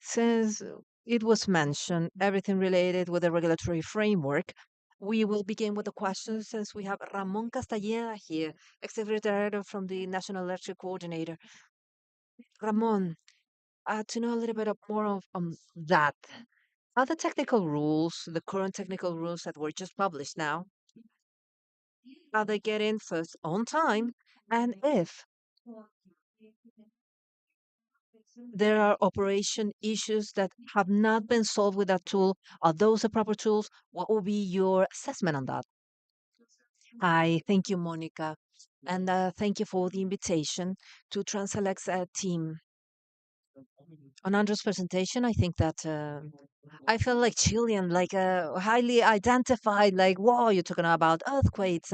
Since it was mentioned, everything related with the regulatory framework, we will begin with the questions since we have Ramon Castañeda here, Executive Director from the National Electric Coordinator. Ramon, to know a little bit more of that. Are the technical rules, the current technical rules that were just published now, are they getting first on time? And if there are operation issues that have not been solved with that tool, are those the proper tools? What will be your assessment on that? I thank you, Monica, and thank you for the invitation to Transelec's team. On Andrew's presentation, I think that I felt like Chilean, like highly identified, like, wow, you're talking about earthquakes,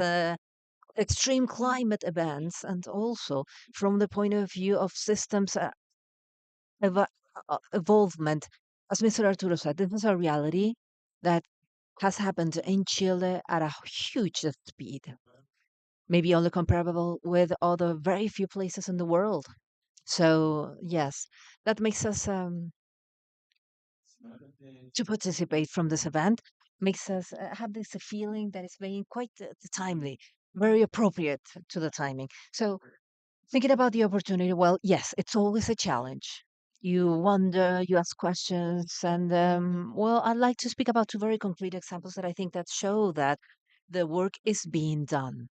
extreme climate events, and also from the point of view of systems eva- evolvement. As Mr. Arturo said, this is a reality that has happened in Chile at a huge speed, maybe only comparable with other very few places in the world. So, yes, that makes us to participate from this event makes us have this feeling that it's being quite timely, very appropriate to the timing. So, thinking about the opportunity, well, yes, it's always a challenge. You wonder, you ask questions, and well, I'd like to speak about two very concrete examples that I think that show that the work is being done.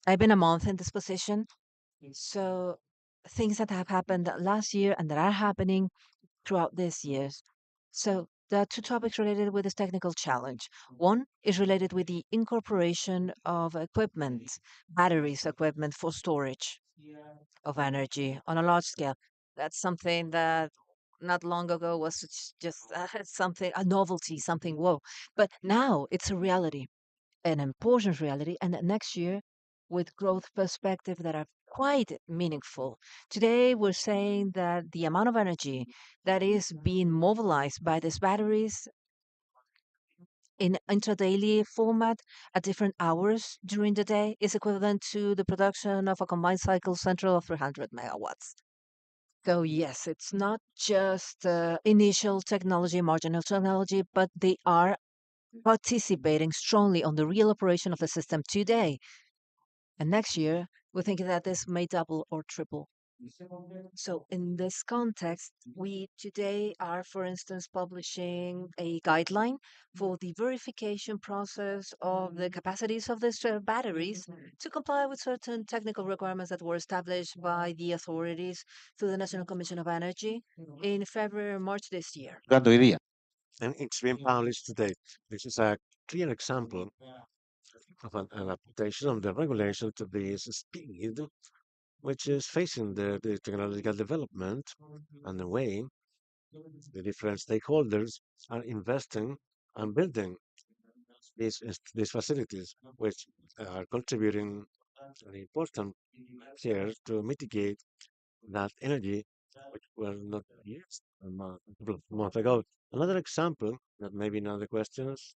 I've been a month in this position, so things that have happened last year and that are happening throughout this year. So there are two topics related with this technical challenge. One is related with the incorporation of equipment, batteries equipment for storage of energy on a large scale. That's something that not long ago was just something, a novelty, something whoa. But now it's a reality, an important reality. And next year, with growth perspective that are quite meaningful. Today, we're saying that the amount of energy that is being mobilized by these batteries in intradaily format at different hours during the day is equivalent to the production of a combined cycle central of 300 megawatts. So yes, it's not just initial technology, marginal technology, but they are participating strongly on the real operation of the system today. And next year, we're thinking that this may double or triple. So, in this context, we today are, for instance, publishing a guideline for the verification process of the capacities of these batteries to comply with certain technical requirements that were established by the authorities through the National Commission of Energy in February or March this year. And it's been published today. This is a clear example of an adaptation of the regulation to this speed, which is facing the technological development and the way the different stakeholders are investing and building these facilities, which are contributing an important share to mitigate that energy which were not used a couple of months ago. Another example that maybe in other questions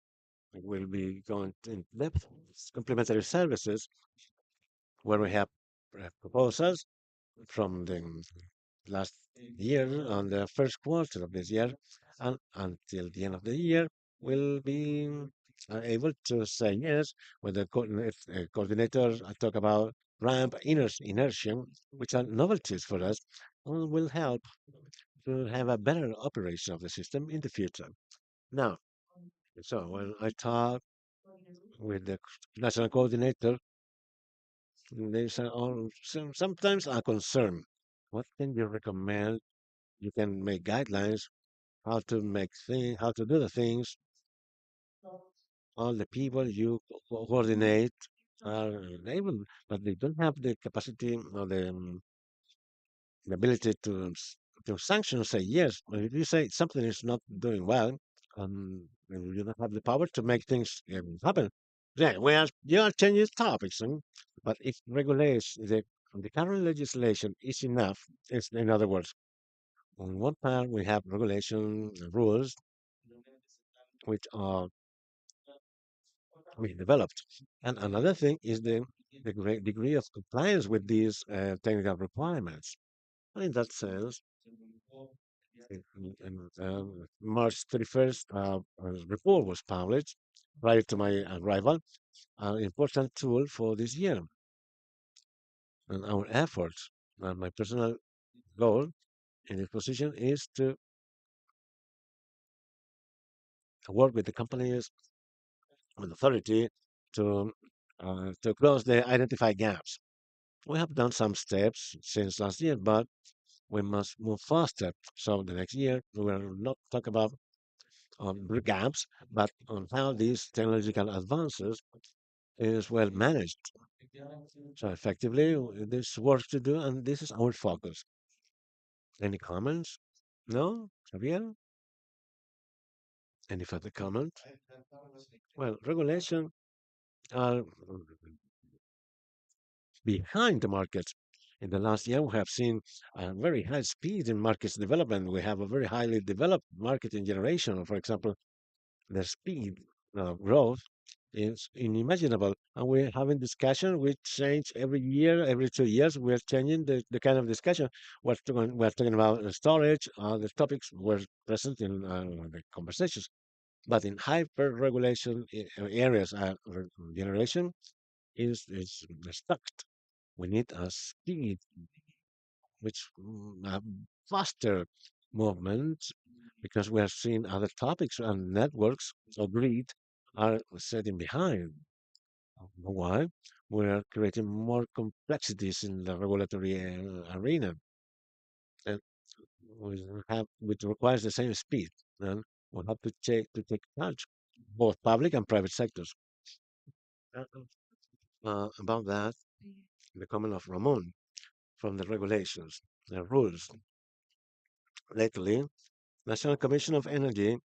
will be going in depth is complementary services, where we have proposals from the last year on the first quarter of this year, and until the end of the year, we'll be able to say yes when the if, coordinators talk about ramp inertia, which are novelties for us, and will help to have a better operation of the system in the future. Now, so when I talk with the national coordinator, there's sometimes a concern. What can you recommend? You can make guidelines how to make things, how to do the things. All the people you coordinate are able, but they don't have the capacity or the ability to sanction. Say yes. Well, if you say something is not doing well, and you don't have the power to make things happen. Yeah, you are changing topics, but if regulation the current legislation is enough, it's in other words, on one part we have regulation rules which are being developed. And another thing is the great degree of compliance with these technical requirements. And in that sense, March 31st, a report was published prior to my arrival, an important tool for this year. And our efforts, and my personal goal in this position is to work with the companies and authority to close the identified gaps. We have done some steps since last year, but we must move faster. So the next year, we will not talk about gaps, but on how these technological advances is well managed. So effectively, there's work to do, and this is our focus. Any comments? No? Javier? Any further comment? Well, regulation are behind the market. In the last year, we have seen a very high speed in markets development. We have a very highly developed market in generation. For example, the speed of growth is unimaginable. And we're having discussion. We change every year, every 2 years. We're changing the kind of discussion. We're talking about storage. The topics were present in the conversations. But in hyper regulation areas, generation is stuck. We need a speed, which a faster movement, because we are seeing other topics and networks of grid are setting behind. Why? We are creating more complexities in the regulatory arena, and which requires the same speed. And we have to take charge, both public and private sectors. Uh, about that, the comment of Ramon from the regulations, the rules. Lately, National Commission of Energy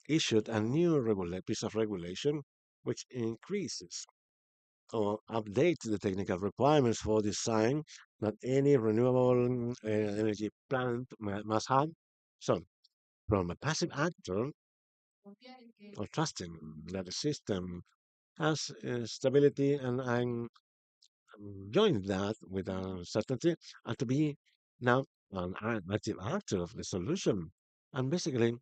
issued a new piece of regulation which increases or updates the technical requirements for design that any renewable energy plant must have. So, from a passive actor or trusting that the system has stability, and I'm joined that with certainty, and to be now an active actor of the solution. And basically,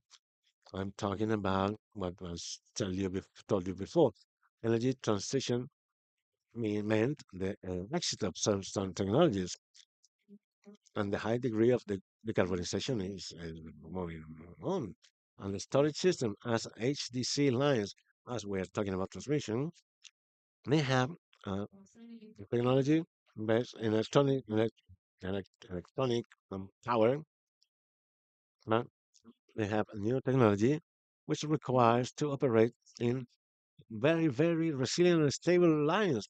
I'm talking about what was told you before. Energy transition meant the exit of some technologies, and the high degree of the decarbonization is moving on. And the storage system, as HDC lines, as we are talking about transmission, they have uh, technology based in electronic power, but they have a new technology which requires to operate in very, very resilient and stable lines.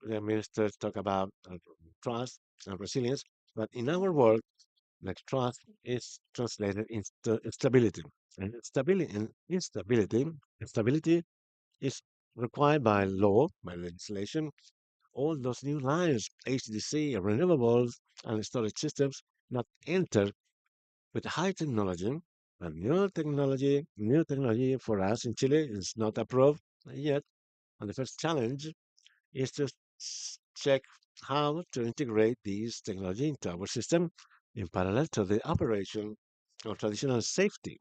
The ministers talk about trust and resilience, but in our world, like trust is translated into stability. And stability is required by law, by legislation. All those new lines, HDC, renewables, and storage systems, not enter with high technology. And new technology for us in Chile is not approved yet. And the first challenge is to check how to integrate these technology into our system in parallel to the operation of traditional safety,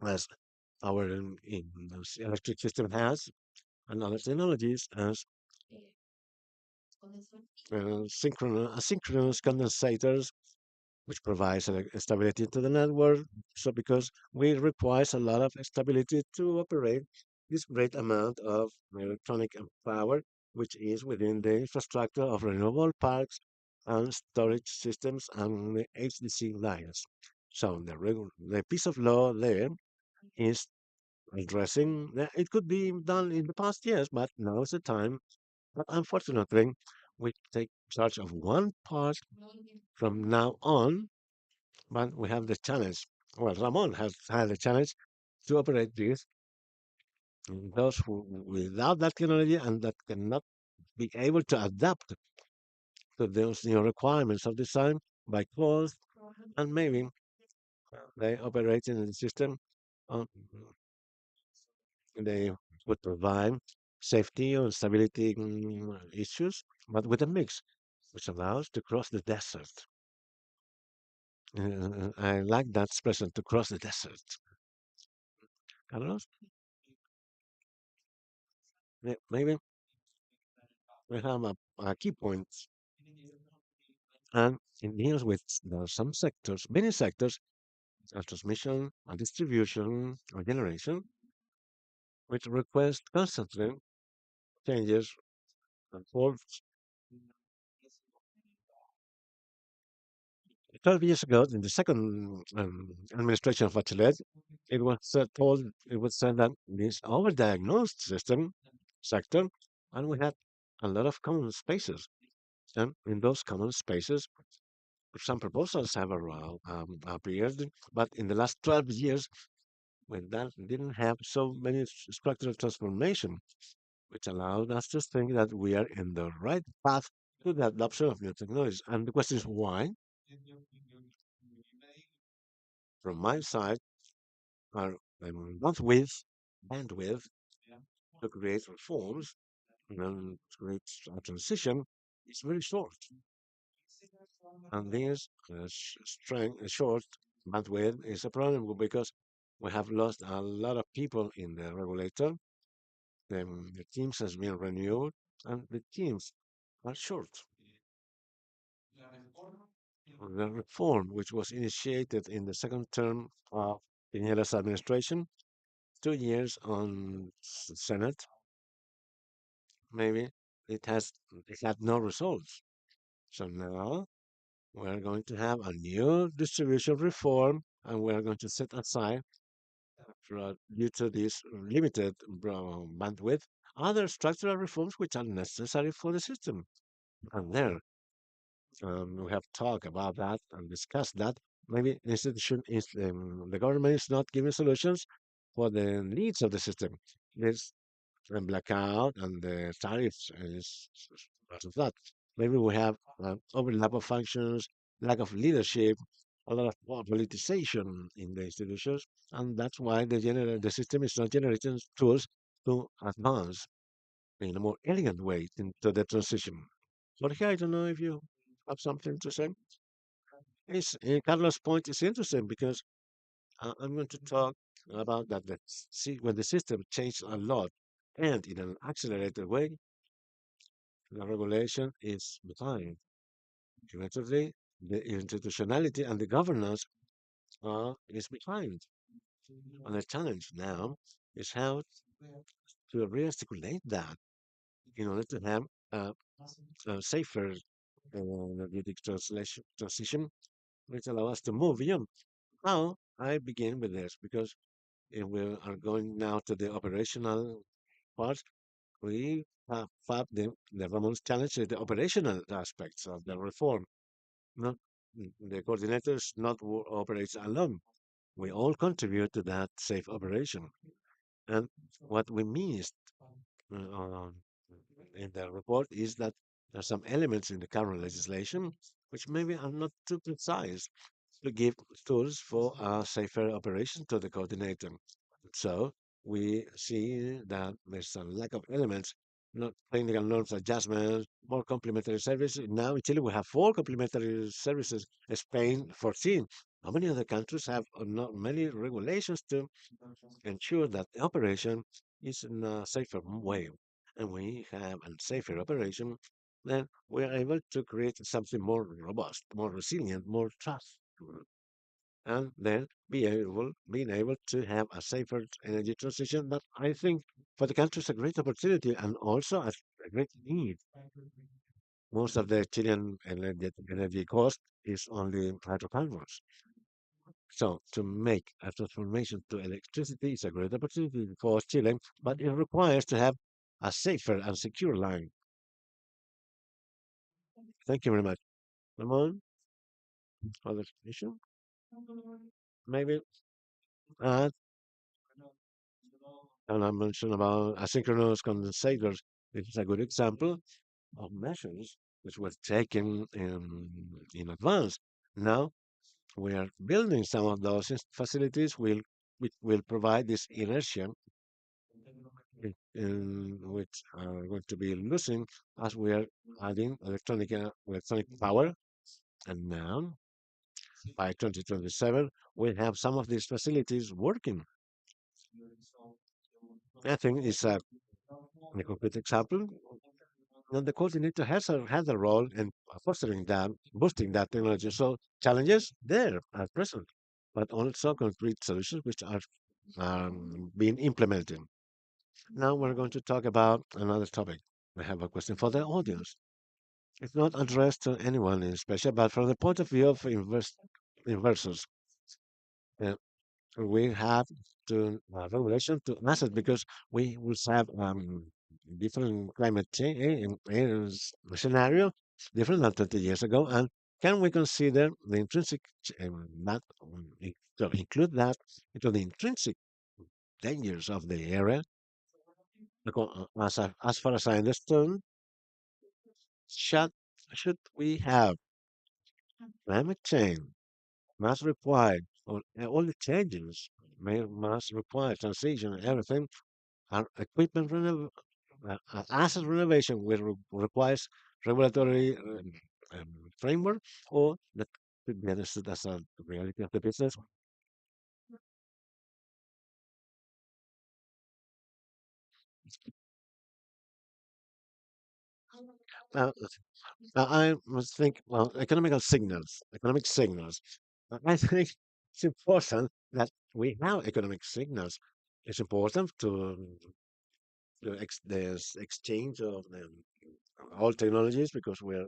as our electric system has, and other technologies as asynchronous condensators, which provides stability to the network. So, because we requires a lot of stability to operate this great amount of electronic power, which is within the infrastructure of renewable parks and storage systems and the HDC lines. So, the piece of law there is addressing that. It could be done in the past years, but now is the time. But unfortunately, we take charge of one part from now on, but we have the challenge. Well, Ramon has had the challenge to operate this. And those who, without that technology and that cannot be able to adapt to those new requirements of design by cost, and maybe they operate in the system, um, they would provide safety or stability issues, but with a mix, which allows to cross the desert. I like that expression, to cross the desert. Carlos, maybe we have a key point, and it deals with there are some sectors, many sectors, transmission and distribution or generation, which request constantly changes and for 12 years ago, in the second administration of Bachelet, it was said that this overdiagnosed sector, and we had a lot of common spaces. And in those common spaces, some proposals have appeared, but in the last 12 years, when that didn't have so many structural transformation, which allowed us to think that we are in the right path to the adoption of new technologies. And the question is why? From my side, our bandwidth to create reforms and create a transition is very short. And this short bandwidth is a problem because we have lost a lot of people in the regulator. The teams has been renewed, and the teams are short. The reform, which was initiated in the second term of Piñera's administration, 2 years on Senate, maybe it had no results. So now we're going to have a new distribution reform, and we're going to set aside, due to this limited bandwidth, other structural reforms which are necessary for the system. And there, we have talked about that and discussed that. Maybe the government is not giving solutions for the needs of the system. There's a blackout and the tariffs is part of that. Maybe we have overlap of functions, lack of leadership, a lot of politicization in the institutions, and that's why the system is not generating tools to advance in a more elegant way into the transition. Jorge, I don't know if you have something to say. Carlos' point is interesting because I'm going to talk about that. When the system changed a lot and in an accelerated way, the regulation is behind. Eventually, the institutionality and the governance is behind. And the challenge now is how to re-articulate that in order to have a safer energetic transition, which allow us to move beyond. Now, I begin with this because if we are going now to the operational part, we have the Ramon's challenge is the operational aspects of the reform. Not the coordinators not operates alone. We all contribute to that safe operation. And what we missed uh, in the report is that there are some elements in the current legislation which maybe are not too precise to give tools for a safer operation to the coordinator. So we see that there's a lack of elements, not technical norms adjustments, more complementary services. Now in Chile we have 4 complementary services, Spain 14. How many other countries have not many regulations to ensure that the operation is in a safer way? And we have a safer operation, then we are able to create something more robust, more resilient, more trustful, and then being able to have a safer energy transition that I think for the country is a great opportunity and also a great need. Most of the Chilean energy cost is only hydrocarbons. So to make a transformation to electricity is a great opportunity for Chile, but it requires to have a safer and secure line. Thank you very much. Ramon, other issue? Maybe add, and I mentioned about asynchronous condensators. This is a good example of measures which were taken in advance. Now we are building some of those facilities which will provide this inertia which are going to be losing as we are adding electronic power. And now by 2027, we'll have some of these facilities working. I think it's a concrete example. And the coordinator has a role in fostering that, boosting that technology. So challenges there at present, but also concrete solutions which are being implemented. Now we're going to talk about another topic. I have a question for the audience. It's not addressed to anyone in special, but from the point of view of investors, uh, we have to regulation to asset because we will have different climate change scenario, different than 20 years ago, and Can we consider the intrinsic so include that into the intrinsic dangers of the area? As far as I understand, should, should we have climate change must require all the changes must require transition and everything, and equipment asset renovation will requires regulatory framework, or that could be understood as a reality of the business. Uh, I must think, well, economic signals. I think it's important that we have economic signals. It's important to there's exchange of all technologies because we're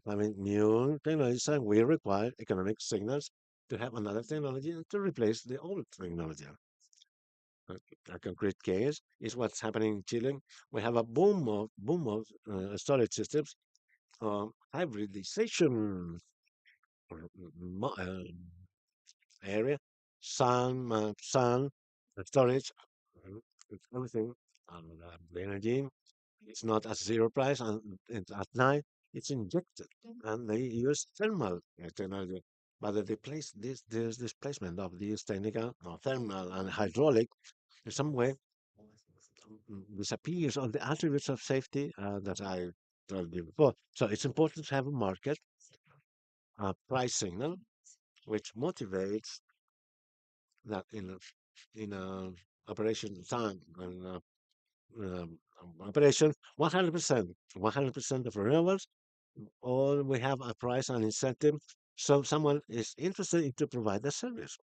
having new technologies and we require economic signals to have another technology and to replace the old technology. A a concrete case is what's happening in Chile. We have a boom of storage systems, hybridization area, sun storage, everything, the energy. It's not at zero price, and at night it's injected, and they use thermal technology. But this displacement of these technical, thermal and hydraulic, in some way disappears all the attributes of safety that I told you before. So it's important to have a market, a price signal, which motivates that in a operation time and operation 100% of renewables, or we have a price and incentive. So someone is interested in to provide the service,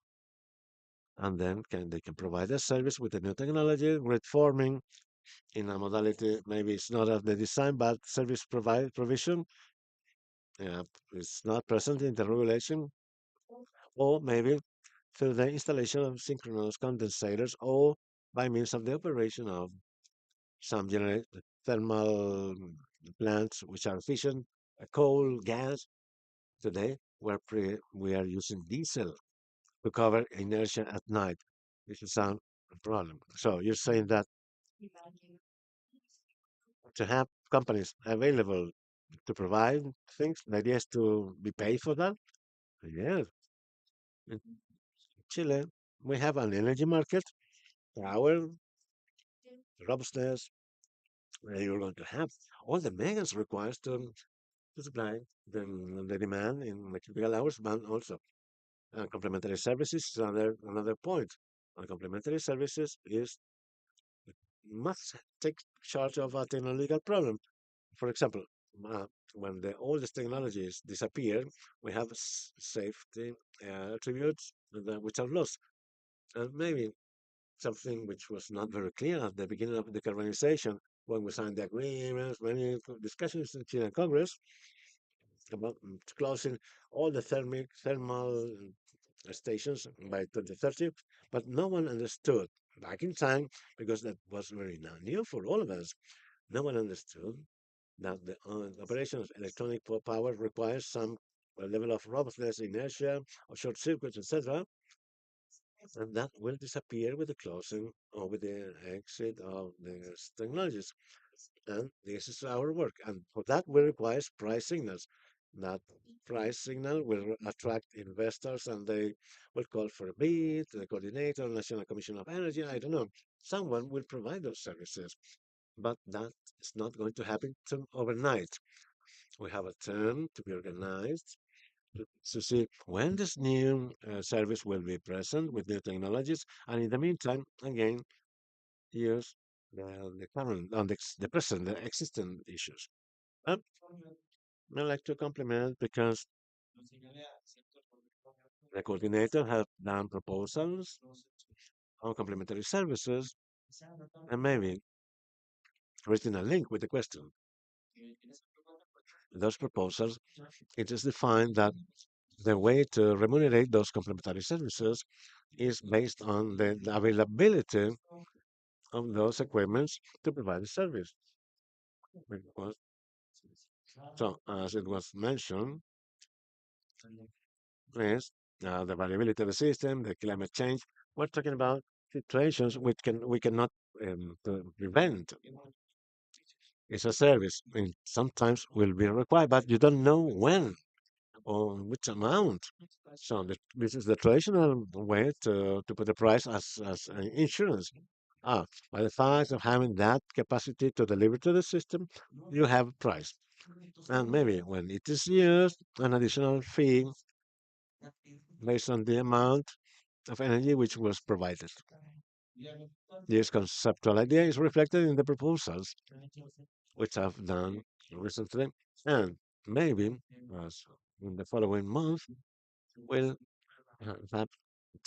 and then they can provide the service with the new technology, reforming in a modality. Maybe it's not of the design, but service provision. Uh, it's not present in the regulation, or maybe through the installation of synchronous condensators, or by means of the operation of some thermal plants which are efficient, coal, gas. Today, we are using diesel to cover inertia at night. This is a problem. So you're saying that to have companies available to provide things, the idea is to be paid for that? Yes. In Chile, we have an energy market, power, robustness. You're going to have all the megas requires to supply the demand in the critical hours, but also complementary services is another point. Complementary services is must take charge of a technological problem. For example, uh, when the oldest technologies disappear, we have safety attributes which are lost. And maybe something which was not very clear at the beginning of decarbonization when we signed the agreements, many discussions in Chilean Congress about closing all the thermal stations by 2030, but no one understood back in time because that was very new for all of us. No one understood that the operation of electronic power requires some level of robustness, inertia, or short circuits, etc., and that will disappear with the closing or with the exit of these technologies. And this is our work. And for that, we require price signals. That price signal will attract investors and they will call for a bid, the coordinator, National Commission of Energy, I don't know. Someone will provide those services. But that is not going to happen overnight. We have a term to be organized to see when this new service will be present with new technologies. And in the meantime, again, use the current, the present, the existing issues. Uh, I like to compliment because the coordinator has done proposals on complementary services and maybe written a link with the question. Those proposals, it is defined that the way to remunerate those complementary services is based on the availability of those equipments to provide the service. Because So, as it was mentioned, is the variability of the system, the climate change. We're talking about situations which we cannot prevent. It's a service, and sometimes will be required, but you don't know when or which amount. So this is the traditional way to put the price as insurance. By the fact of having that capacity to deliver to the system, you have a price. And maybe when it is used, an additional fee based on the amount of energy which was provided. This conceptual idea is reflected in the proposals which I've done recently, and maybe as in the following month we'll have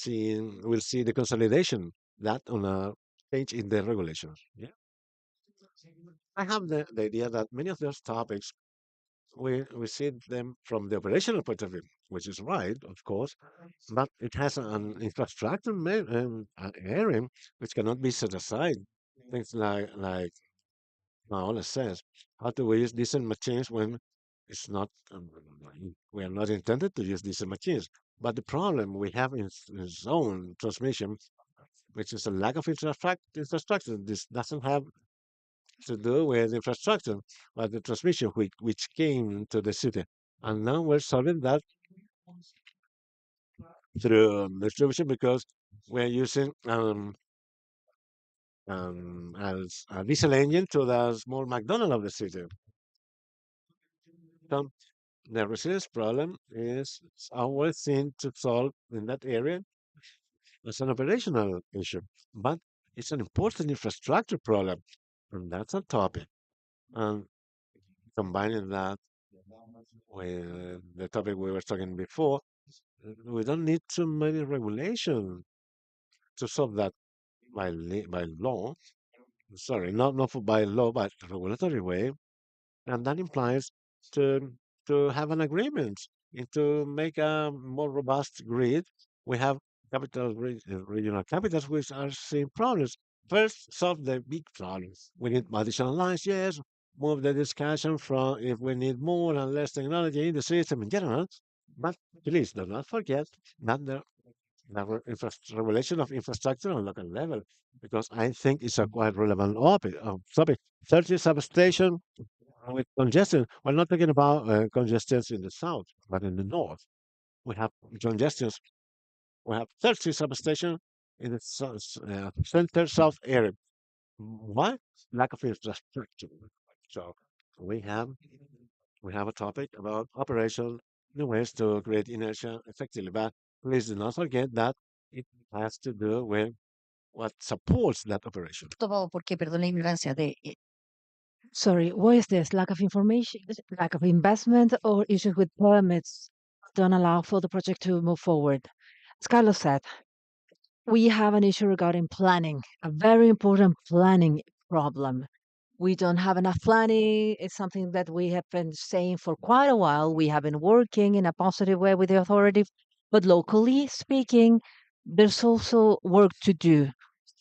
we'll see the consolidation that on a change in the regulations. Yeah, I have the idea that many of those topics we see them from the operational point of view, which is right, of course, but it has an infrastructure area which cannot be set aside. Things like Paola says, how do we use diesel machines when it's not we are not intended to use diesel machines? But the problem we have in zone transmission, which is a lack of infrastructure. This doesn't have to do with infrastructure, but the transmission which came to the city. And now we're solving that through distribution because we're using as a diesel engine to the small McDonald of the city. So the resilience problem is always seen to solve in that area as an operational issue, but it's an important infrastructure problem, and that's a topic. And combining that with the topic we were talking before, we don't need too many regulations to solve that by law. Sorry, not by law, but regulatory way, and that implies to have an agreement and to make a more robust grid. We have regional capitals which are seeing problems. First, solve the big problems. We need additional lines, yes. Move the discussion from if we need more and less technology in the system in general. But please do not forget that regulation of infrastructure on local level, because I think it's a quite relevant topic. 30 substation with congestion. We're not talking about congestions in the south, but in the north. We have congestions. We have 30 substations in the center south area. Why? Lack of infrastructure. So we have we have a topic about operation, the ways to create inertia effectively. But please do not forget that it has to do with what supports that operation. Todo porque, perdón la ignorancia, Sorry, what is this? Lack of information, lack of investment, or issues with permits don't allow for the project to move forward? As Carlos said, we have an issue regarding planning, a very important planning problem. We don't have enough planning. It's something that we have been saying for quite a while. We have been working in a positive way with the authority, but locally speaking, there's also work to do.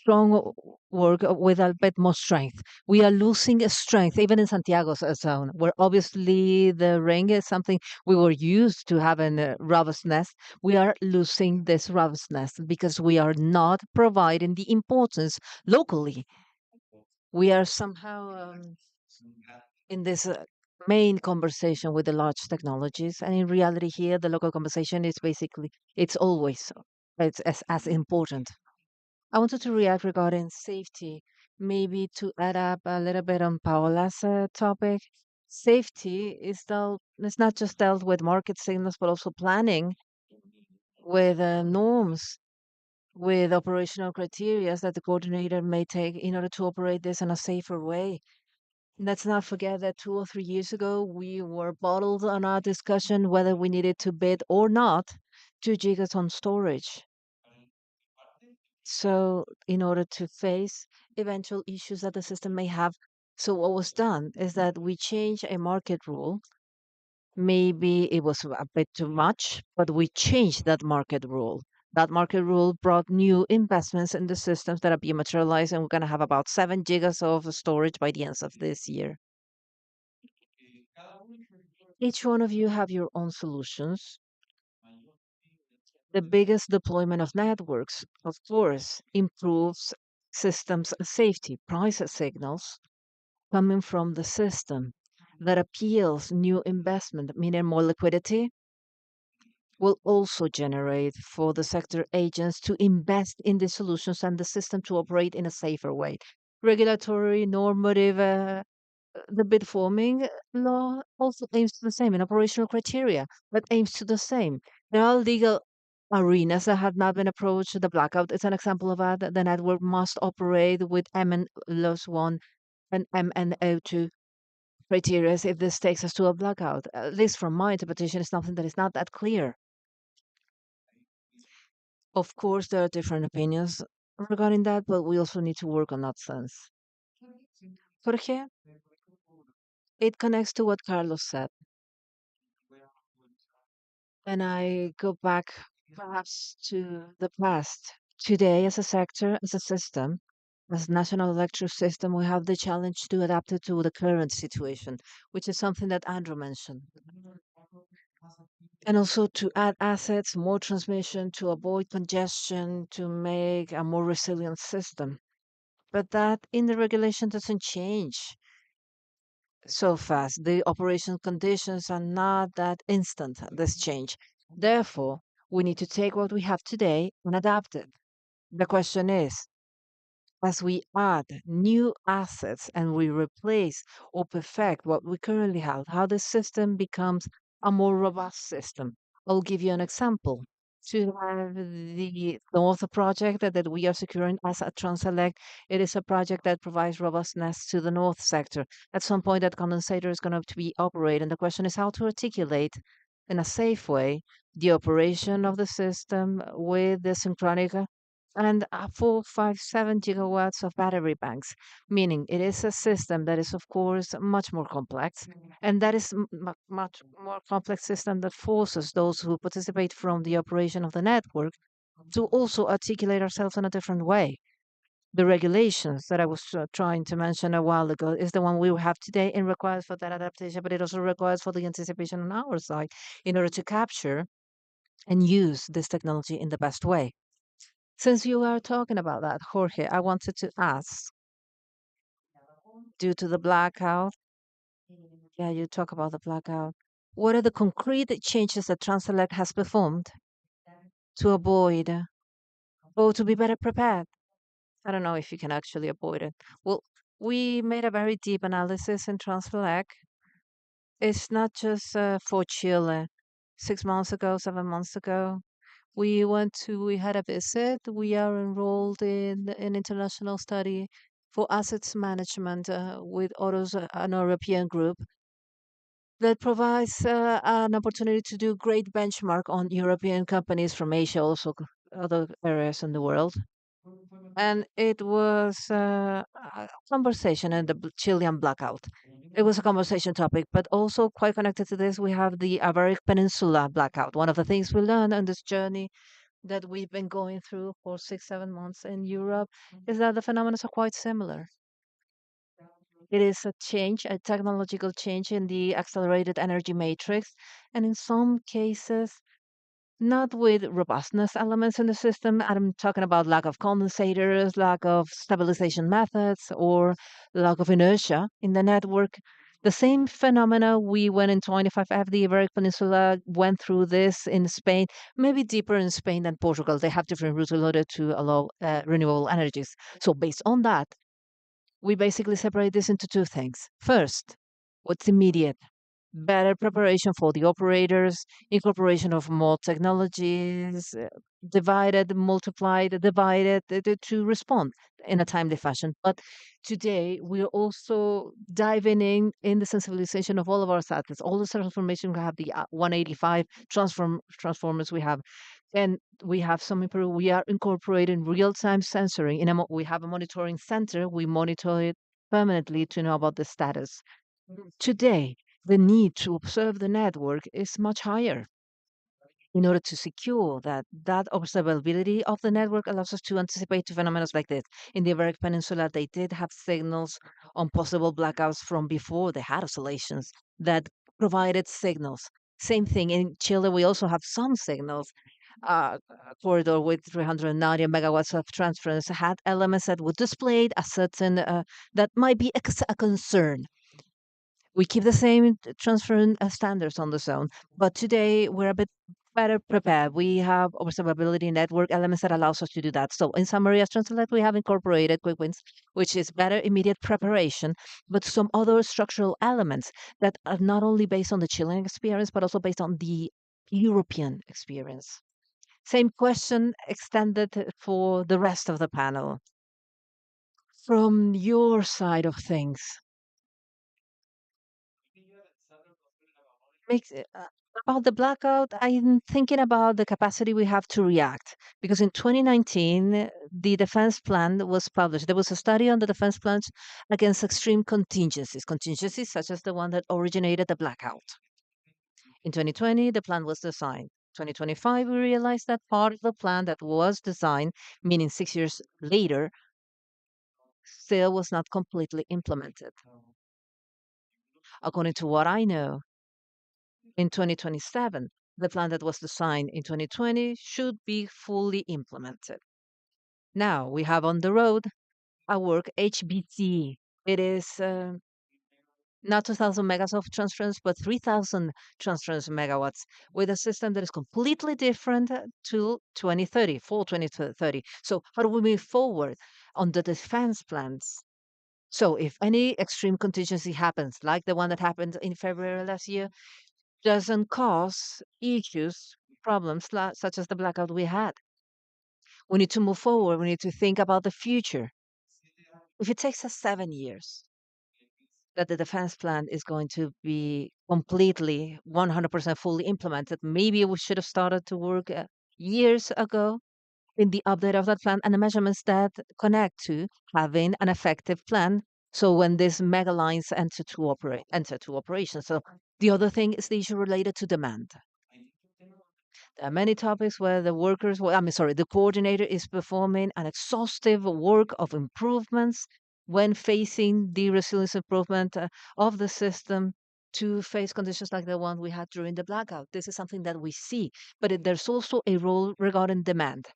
Strong work with a bit more strength. We are losing strength, even in Santiago's zone, where obviously the ring is something we were used to having robustness. We are losing this robustness because we are not providing the importance locally. We are somehow in this main conversation with the large technologies, and in reality, here the local conversation is basically it's always it's as important. I wanted to react regarding safety, maybe to add up a little bit on Paola's topic. Safety is not just dealt with market signals, but also planning with norms, with operational criteria that the coordinator may take in order to operate this in a safer way. Let's not forget that 2 or 3 years ago, we were bottled on our discussion whether we needed to bid or not 2 gigas on storage. So, in order to face eventual issues that the system may have, so what was done is that we changed a market rule. Maybe it was a bit too much, but we changed that market rule. That market rule brought new investments in the systems that are being materialized, and we're going to have about 7 gigas of storage by the end of this year. Each one of you have your own solutions. The biggest deployment of networks, of course, improves systems safety, price signals coming from the system that appeals new investment, meaning more liquidity, will also generate for the sector agents to invest in the solutions and the system to operate in a safer way. Regulatory, normative, the bid forming law also aims to the same, and operational criteria that aims to the same. There are legal arenas that have not been approached. The blackout is an example of that. The network must operate with MN laws 1 and MNO2 criteria if this takes us to a blackout. At least from my interpretation, it's something that is not that clear. Of course, there are different opinions regarding that, but we also need to work on that sense. Jorge, it connects to what Carlos said. And I go back perhaps to the past. Today, as a sector, as a system, as national electric system, we have the challenge to adapt it to the current situation, which is something that Andrew mentioned. And also to add assets, more transmission, to avoid congestion, to make a more resilient system. But that in the regulation doesn't change so fast. The operation conditions are not that instant, this change. Therefore, we need to take what we have today and adapt it. The question is, as we add new assets and we replace or perfect what we currently have, how the system becomes a more robust system. I'll give you an example. To have the North project that we are securing as a Transelec, it is a project that provides robustness to the North sector. At some point, that condensator is going to be operated, and the question is how to articulate in a safe way the operation of the system with the synchronic and 457 gigawatts of battery banks, meaning it is a system that is, of course, much more complex. And that is much more complex system that forces those who participate from the operation of the network to also articulate ourselves in a different way. The regulations that I was trying to mention a while ago is the one we have today and requires for that adaptation, but it also requires for the anticipation on our side in order to capture and use this technology in the best way. Since you are talking about that, Jorge, I wanted to ask, due to the blackout, yeah, you talk about the blackout. What are the concrete changes that Transelec has performed to avoid or to be better prepared? I don't know if you can actually avoid it. Well, we made a very deep analysis in Transelec. It's not just for Chile. 6 months ago, 7 months ago, we had a visit. We are enrolled in an international study for assets management with Oros, an European group that provides an opportunity to do great benchmark on European companies from Asia, also other areas in the world. And it was a conversation in the Chilean blackout. It was a conversation topic, but also quite connected to this, we have the Iberic Peninsula blackout. One of the things we learned on this journey that we've been going through for 6, 7 months in Europe is that the phenomena are quite similar. It is a change, a technological change in the accelerated energy matrix, and in some cases, not with robustness elements in the system. I'm talking about lack of condensators, lack of stabilization methods, or lack of inertia in the network. The same phenomena we went in 25F, the Iberic Peninsula went through this in Spain, maybe deeper in Spain than Portugal. They have different routes in order to allow renewable energies. So, based on that, we basically separate this into two things. First, what's immediate? Better preparation for the operators, incorporation of more technologies, divided, multiplied, divided to respond in a timely fashion. But today we are also diving in the sensibilization of all of our satellites, all the transformation we have, the 185 transformers we have, and we have some improve. We are incorporating real-time sensoring. We have a monitoring center. We monitor it permanently to know about the status. Today, the need to observe the network is much higher. In order to secure that observability of the network allows us to anticipate to phenomena like this. In the Iberic Peninsula, they did have signals on possible blackouts from before they had oscillations that provided signals. Same thing in Chile, we also have some signals. A corridor with 390 megawatts of transference had elements that would display a certain, that might be a concern. We keep the same transfer standards on the zone, but today we're a bit better prepared. We have observability network elements that allows us to do that. So in summary, as Transelec, we have incorporated quick wins, which is better immediate preparation, but some other structural elements that are not only based on the Chilean experience, but also based on the European experience. Same question extended for the rest of the panel. From your side of things, makes about the blackout, I'm thinking about the capacity we have to react. Because in 2019, the defense plan was published. There was a study on the defense plans against extreme contingencies such as the one that originated the blackout. In 2020, the plan was designed. 2025, we realized that part of the plan that was designed, meaning 6 years later, still was not completely implemented. According to what I know, in 2027, the plan that was designed in 2020 should be fully implemented. Now we have on the road a work HBT. It is not 2,000 megas of transference, but 3,000 transference megawatts with a system that is completely different to 2030, for 2030. So how do we move forward on the defense plans? So if any extreme contingency happens, like the one that happened in February last year, doesn't cause issues, problems such as the blackout we had. We need to move forward. We need to think about the future. If it takes us 7 years that the defense plan is going to be completely 100% fully implemented, maybe we should have started to work years ago in the update of that plan and the measurements that connect to having an effective plan. So when these mega lines enter to operation. So the other thing is the issue related to demand. There are many topics where the coordinator is performing an exhaustive work of improvements when facing the resilience improvement of the system to face conditions like the one we had during the blackout. This is something that we see, but there's also a role regarding demand.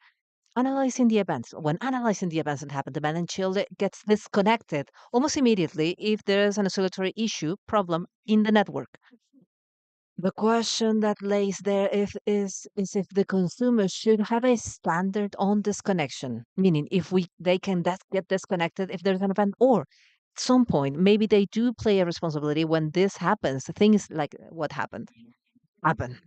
Analyzing the events. When analyzing the events that happen, demand in Chile gets disconnected almost immediately if there is an oscillatory issue problem in the network. The question that lays there is if the consumer should have a standard on disconnection, meaning if they can get disconnected if there's an event, or at some point maybe they do play a responsibility when this happens. Things like what happened happen.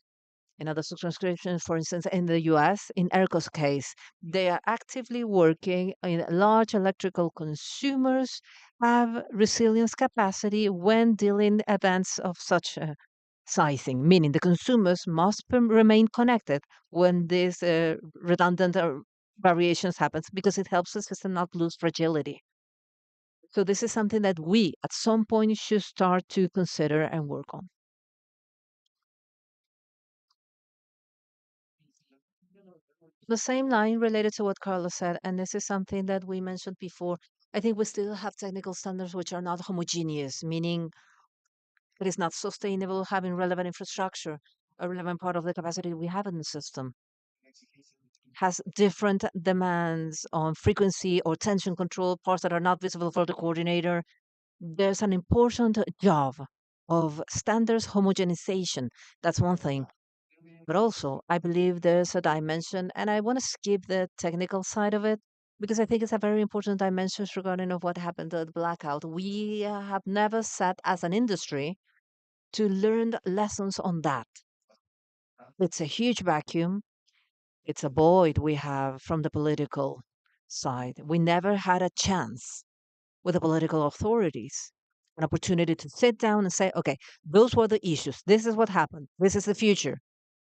In other subscriptions, for instance, in the US, in ERCO's case, they are actively working in large electrical consumers have resilience capacity when dealing events of such sizing, meaning the consumers must remain connected when these redundant variations happens because it helps the system not lose fragility. So this is something that we at some point should start to consider and work on. The same line related to what Carlos said, and this is something that we mentioned before. I think we still have technical standards which are not homogeneous, meaning it is not sustainable having relevant infrastructure, a relevant part of the capacity we have in the system has different demands on frequency or tension control, parts that are not visible for the coordinator. There's an important job of standards homogenization. That's one thing. But also, I believe there's a dimension, and I want to skip the technical side of it because I think it's a very important dimension regarding of what happened at the blackout. We have never sat as an industry to learn lessons on that. It's a huge vacuum. It's a void we have from the political side. We never had a chance with the political authorities, an opportunity to sit down and say, okay, those were the issues. This is what happened. This is the future.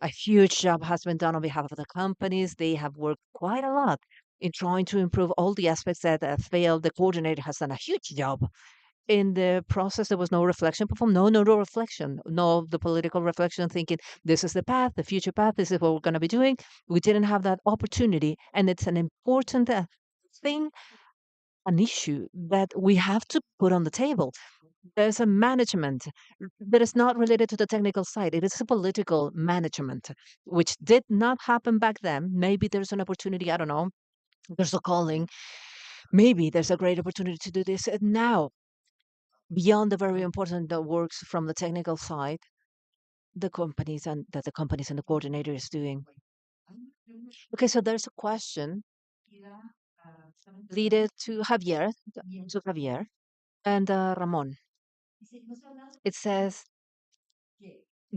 A huge job has been done on behalf of the companies. They have worked quite a lot in trying to improve all the aspects that failed. The coordinator has done a huge job. In the process, there was no reflection performed. No reflection. No of the political reflection thinking this is the path, the future path, this is what we're going to be doing. We didn't have that opportunity. And it's an important thing, an issue that we have to put on the table. There's a management that is not related to the technical side. It is a political management, which did not happen back then. Maybe there's an opportunity. I don't know. There's a calling. Maybe there's a great opportunity to do this now, beyond the very important that works from the technical side, the companies and the coordinator is doing. Okay, so there's a question leaded to Javier and Ramon. It says,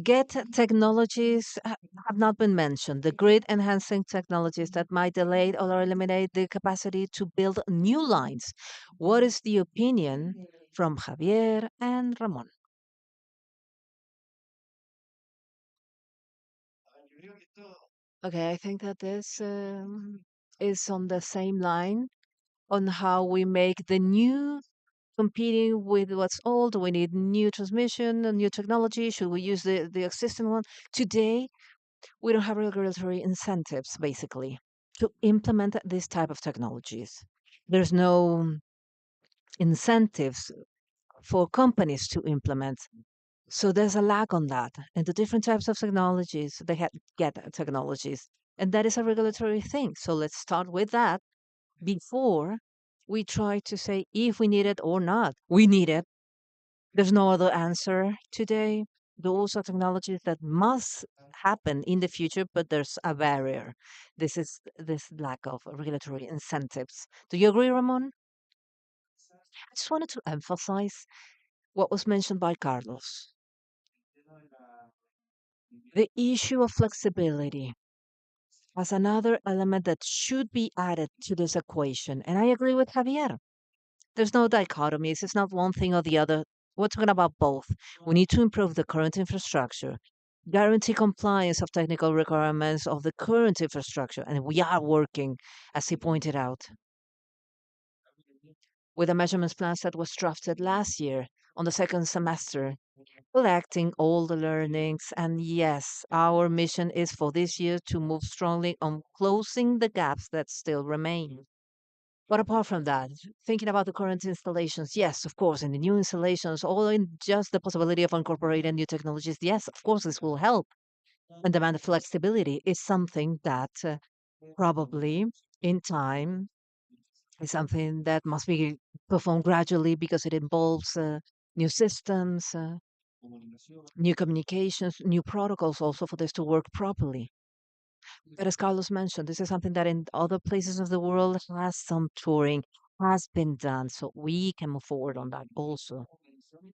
get technologies have not been mentioned. The grid enhancing technologies that might delay or eliminate the capacity to build new lines. What is the opinion from Javier and Ramon? Okay, I think that this is on the same line on how we make the new competing with what's old. We need new transmission, a new technology. Should we use the existing one? Today, we don't have regulatory incentives, basically, to implement this type of technologies. There's no incentives for companies to implement. So there's a lag on that. And the different types of technologies, they get technologies. And that is a regulatory thing. So let's start with that before we try to say if we need it or not. We need it. There's no other answer today. Those are technologies that must happen in the future, but there's a barrier. This is this lack of regulatory incentives. Do you agree, Ramon? I just wanted to emphasize what was mentioned by Carlos. The issue of flexibility as another element that should be added to this equation. And I agree with Javier. There's no dichotomies. It's not one thing or the other. We're talking about both. We need to improve the current infrastructure, guarantee compliance of technical requirements of the current infrastructure. And we are working, as he pointed out, with the measurements plans that was drafted last year on the second semester, collecting all the learnings. And yes, our mission is for this year to move strongly on closing the gaps that still remain. But apart from that, thinking about the current installations, yes, of course, in the new installations, all in just the possibility of incorporating new technologies, yes, of course, this will help. And demand flexibility is something that probably in time is something that must be performed gradually because it involves new systems, new communications, new protocols also for this to work properly. But as Carlos mentioned, this is something that in other places of the world has some touring, has been done. So we can move forward on that also.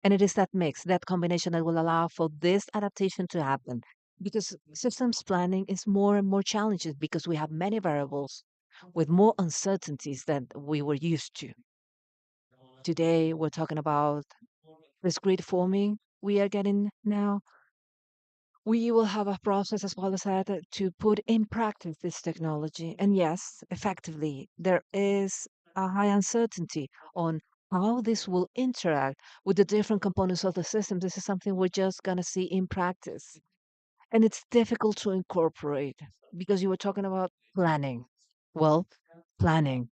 And it is that mix, that combination that will allow for this adaptation to happen. Because systems planning is more and more challenging because we have many variables with more uncertainties than we were used to. Today, we're talking about this grid forming we are getting now. We will have a process, as Paula said, to put in practice this technology. And yes, effectively, there is a high uncertainty on how this will interact with the different components of the system. This is something we're just going to see in practice. And it's difficult to incorporate because you were talking about planning. Well, planning.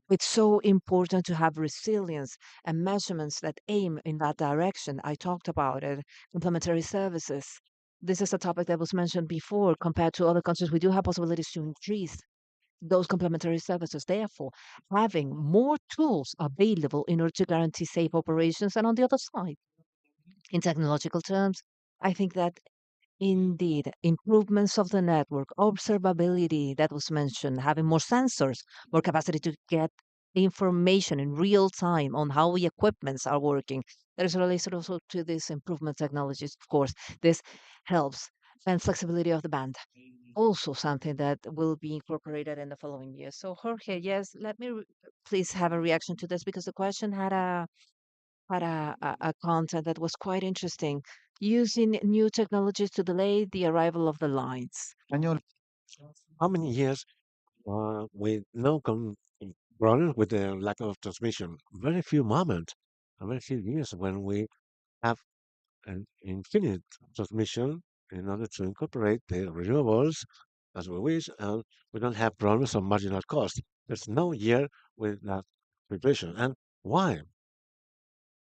It's so important to have resilience and measurements that aim in that direction. I talked about it, complementary services. This is a topic that was mentioned before. Compared to other countries, we do have possibilities to increase those complementary services. Therefore, having more tools available in order to guarantee safe operations. And on the other side, in technological terms, I think that indeed, improvements of the network, observability that was mentioned, having more sensors, more capacity to get information in real time on how the equipments are working. That is related also to these improvement technologies, of course. This helps. And flexibility of the band. Also something that will be incorporated in the following years. So Jorge, yes, let me please have a reaction to this because the question had a content that was quite interesting, using new technologies to delay the arrival of the lines. How many years with no problem with the lack of transmission? Very few moments, very few years when we have an infinite transmission in order to incorporate the renewables as we wish, and we don't have problems of marginal cost. There's no year with that situation. And why?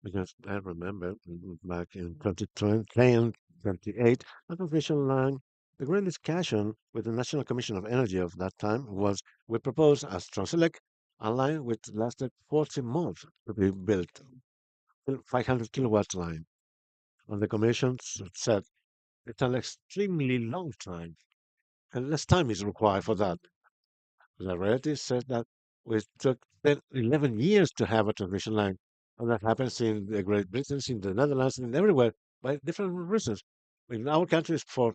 because I remember back in 2020, 28, a transmission line, the great discussion with the National Commission of Energy of that time was we proposed as Transelec a line which lasted 40 months to be built, 500 kilowatts line. And the commission said it's an extremely long time, and less time is required for that. The reality says that we took 10, 11 years to have a transmission line, and that happens in the Great Britain, in the Netherlands, and everywhere by different reasons. In our countries for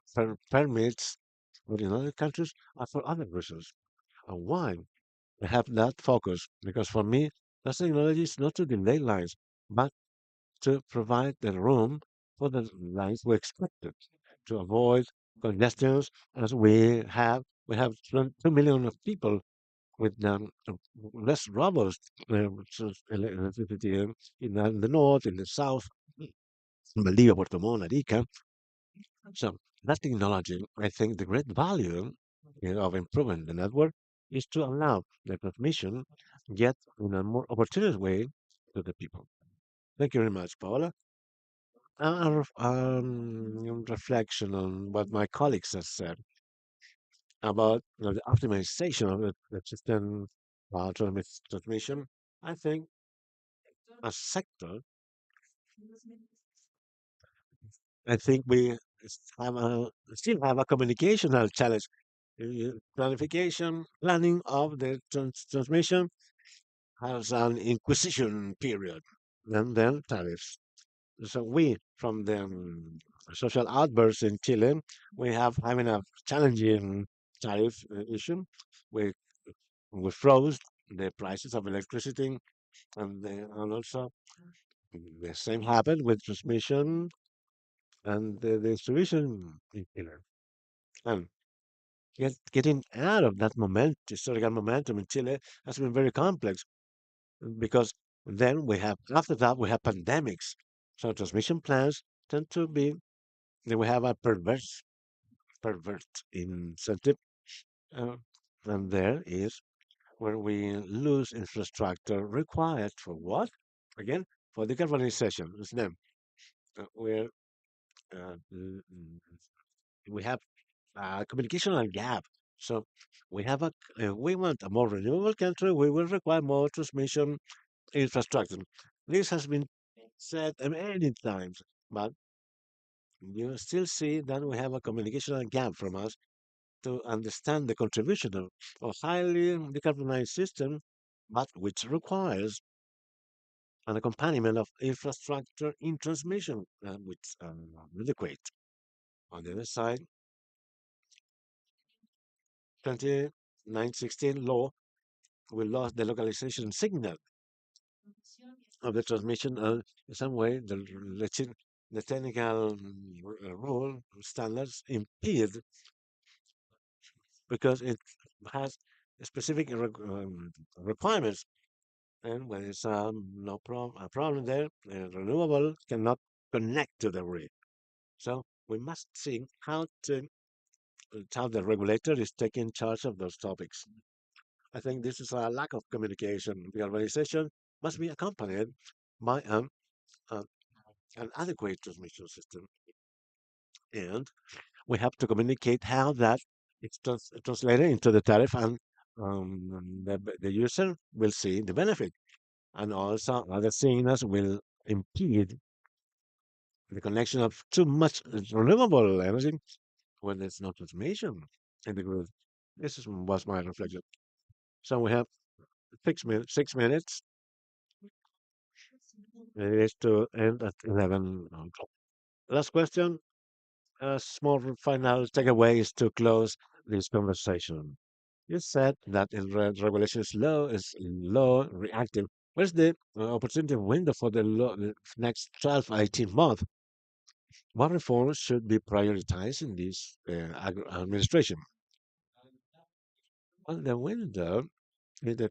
permits, but in other countries are for other reasons. And why? We have that focus because for me, that technology is not to delay lines, but to provide the room for the lines we expected to avoid congestions as we have 2 million of people with less robust electricity in the north, in the south, Valdivia, Puerto Montt, Arica. So that technology, I think the great value of improving the network is to allow the transmission get in a more opportunist way to the people. Thank you very much, Paola. Reflection on what my colleagues have said about the optimization of the system transmission. I think as sector, I think we have still have a communicational challenge. Planification, planning of the transmission has an inquisition period, and then tariffs. So we, from the social outbursts in Chile, we have having a challenging tariff issue. We we froze the prices of electricity, and also the same happened with transmission and the distribution in Chile. And getting out of that historical momentum in Chile has been very complex because then after that, we have pandemics. So transmission plans tend to be, we have a pervert incentive. Uh, and there is where we lose infrastructure required for what? Again, for decarbonization. It's them. Where we have a communicational gap. So we want a more renewable country. We will require more transmission infrastructure. This has been said many times, but you still see that we have a communicational gap from us to understand the contribution of a highly decarbonized system, but which requires an accompaniment of infrastructure in transmission, which adequate. On the other side, 2916 law will lost the localization signal of the transmission. In some way, the technical rule standards impede because it has specific requirements. And when it's no a problem there, renewable cannot connect to the grid. So we must see how the regulator is taking charge of those topics. I think this is a lack of communication. The organization must be accompanied by uh, an adequate transmission system, and we have to communicate how that it's translated into the tariff, and the user will see the benefit, and also other signals will impede the connection of too much renewable energy when there's no transmission in the grid. Was my reflection. So we have 6 minutes. 6 minutes. It is to end at 11 o'clock. Last question. A small final takeaways to close this conversation. You said that in regulation is low, reactive. Where's the opportunity window for the next 12, 18 months? What reforms should be prioritized in this administration? Well, the window is the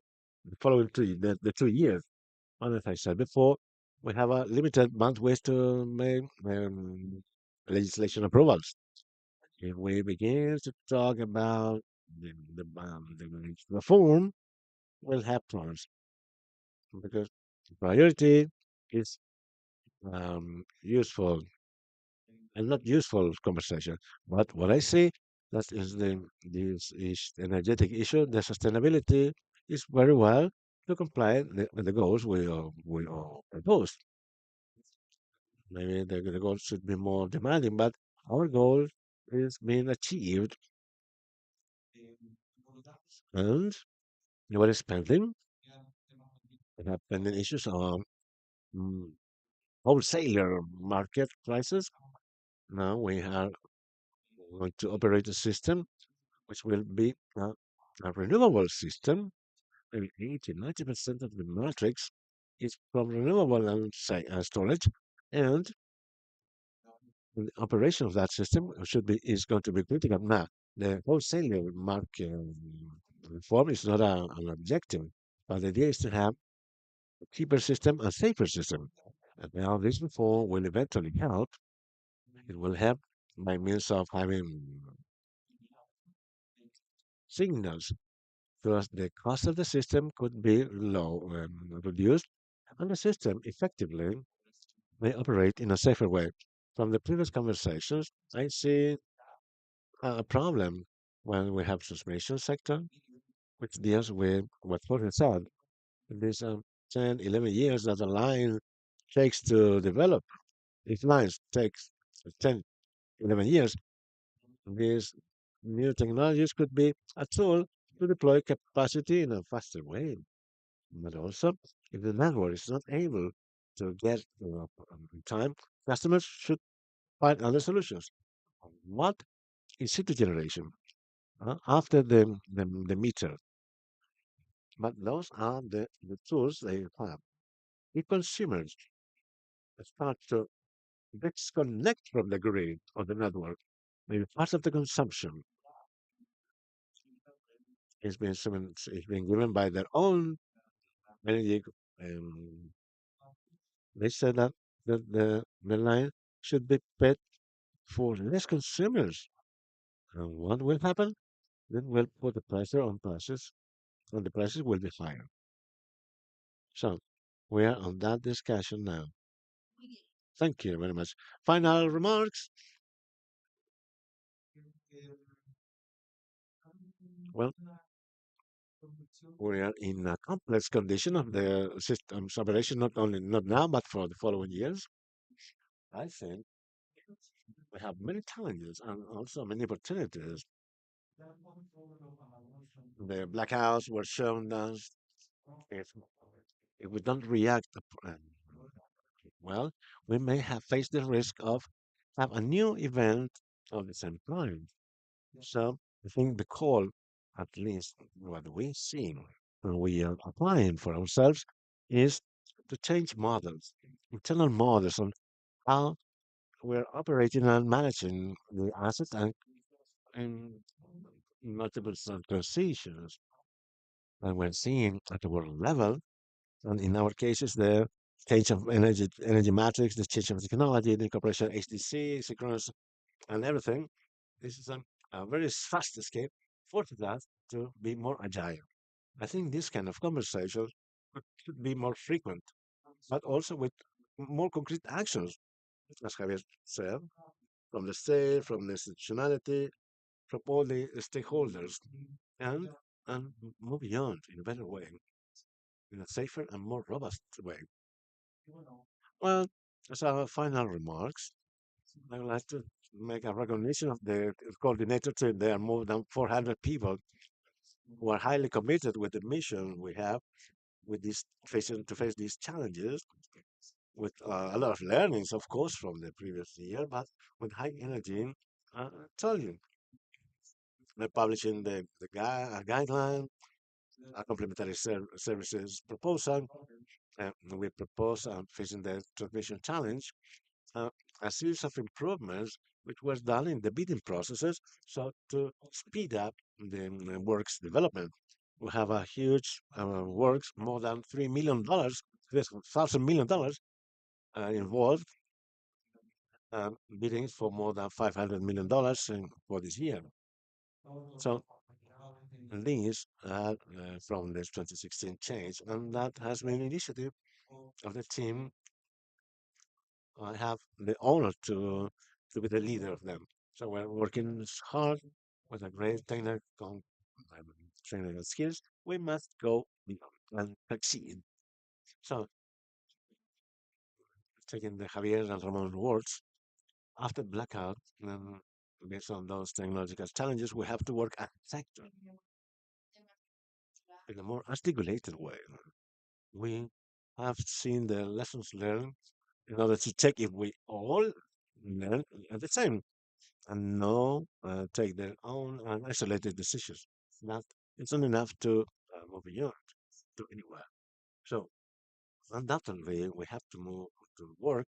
following the 2 years. And as I said before, we have a limited bandwidth to make legislation approvals. If we begin to talk about the reform, we'll have problems because the priority is useful and not useful conversation. But what I see that is this is energetic issue. The sustainability is very well to comply with the goals we all proposed. Maybe the goal should be more demanding, but our goal is being achieved. And what is pending? We have pending issues on mm, wholesaler market prices. Now we are going to operate a system which will be a renewable system. Maybe 80, 90% of the matrix is from renewable and say, storage, and the operation of that system should be is going to be critical. Now, the wholesaler market reform is not an objective, but the idea is to have a cheaper system, a safer system. And now this reform will eventually help. It will help by means of having signals because the cost of the system could be low, reduced, and the system effectively may operate in a safer way. From the previous conversations, I see a problem when we have transmission sector, which deals with what Jorge said. These 10, 11 years that a line takes to develop. If lines takes 10, 11 years, these new technologies could be a tool to deploy capacity in a faster way. But also, if the network is not able to get in time, customers should find other solutions. What is city generation after the meter? But those are the tools they have. If consumers start to disconnect from the grid or the network, maybe part of the consumption is being given by their own energy. Um, they said that the line should be paid for less consumers. And what will happen? Then we'll put the pressure on prices, and the prices will be higher. So we are on that discussion now. Thank you very much. Final remarks? Well, we are in a complex condition of the system's operation, not now, but for the following years. I think we have many challenges and also many opportunities. The blackouts were shown us if if we don't react well, we may have faced the risk of have a new event of the same kind. So I think the call, at least what we see when we are applying for ourselves, is to change models, internal models on how we're operating and managing the assets and multiple transitions. And we're seeing at the world level, and in our cases, the change of energy matrix, the change of technology, the incorporation of HDC, synchronous, and everything. This is a very fast escape forces us to be more agile. I think this kind of conversations should be more frequent, but also with more concrete actions, as Javier said, from the state, from the institutionality, from all the stakeholders, and and move beyond in a better way, in a safer and more robust way. Well, as our final remarks, I would like to make a recognition of the coordinator team. There are more than 400 people who are highly committed with the mission we have with this facing to face these challenges with a lot of learnings, of course, from the previous year, but with high energy. I tell you, we're publishing a guideline, a complementary services proposal. We propose facing the transmission challenge uh, a series of improvements which was done in the bidding processes so to speed up the works development. We have a huge works, more than $3 million, $1,000 million involved, biddings for more than $500 million for this year. So these are from the 2016 change, and that has been initiative of the team I have the honor to be the leader of them. So we're working hard with a great technical skills. We must go beyond and succeed. So, taking the Javier and Ramon words, after blackout, based on those technological challenges, we have to work as a sector in a more articulated way. We have seen the lessons learned in order to check if we all learn at the same and no take their own and isolated decisions. That it's not enough to move beyond to anywhere. So undoubtedly, we have to move to work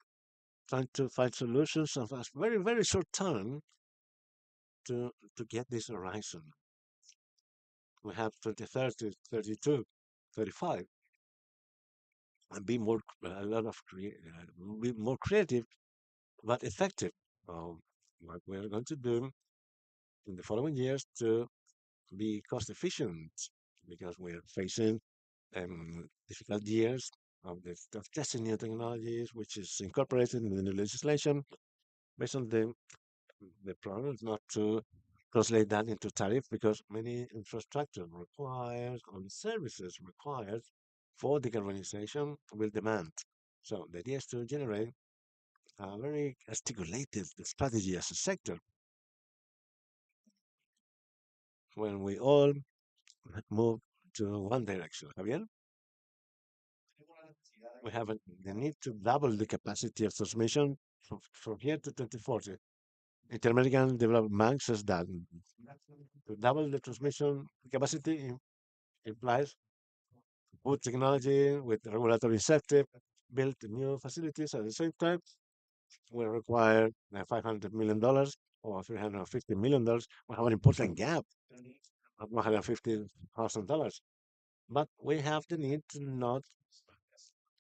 trying to find solutions of a very, very short time to get this horizon. We have 2030, 32, 35, and be more a lot of be more creative but effective. What we are going to do in the following years to be cost efficient because we're facing difficult years of testing new technologies, which is incorporated in the new legislation based on the problem is not to translate that into tariff because many infrastructure requires and services required for decarbonization will demand. So the idea is to generate a very articulated strategy as a sector when we all move to one direction. Javier, we have the need to double the capacity of transmission from here to 2040. Inter-American Development Bank says that to double the transmission capacity implies good technology with regulatory incentive, build new facilities at the same time. We require $500 million or $350 million. We have an important gap of $150,000. But we have the need to not,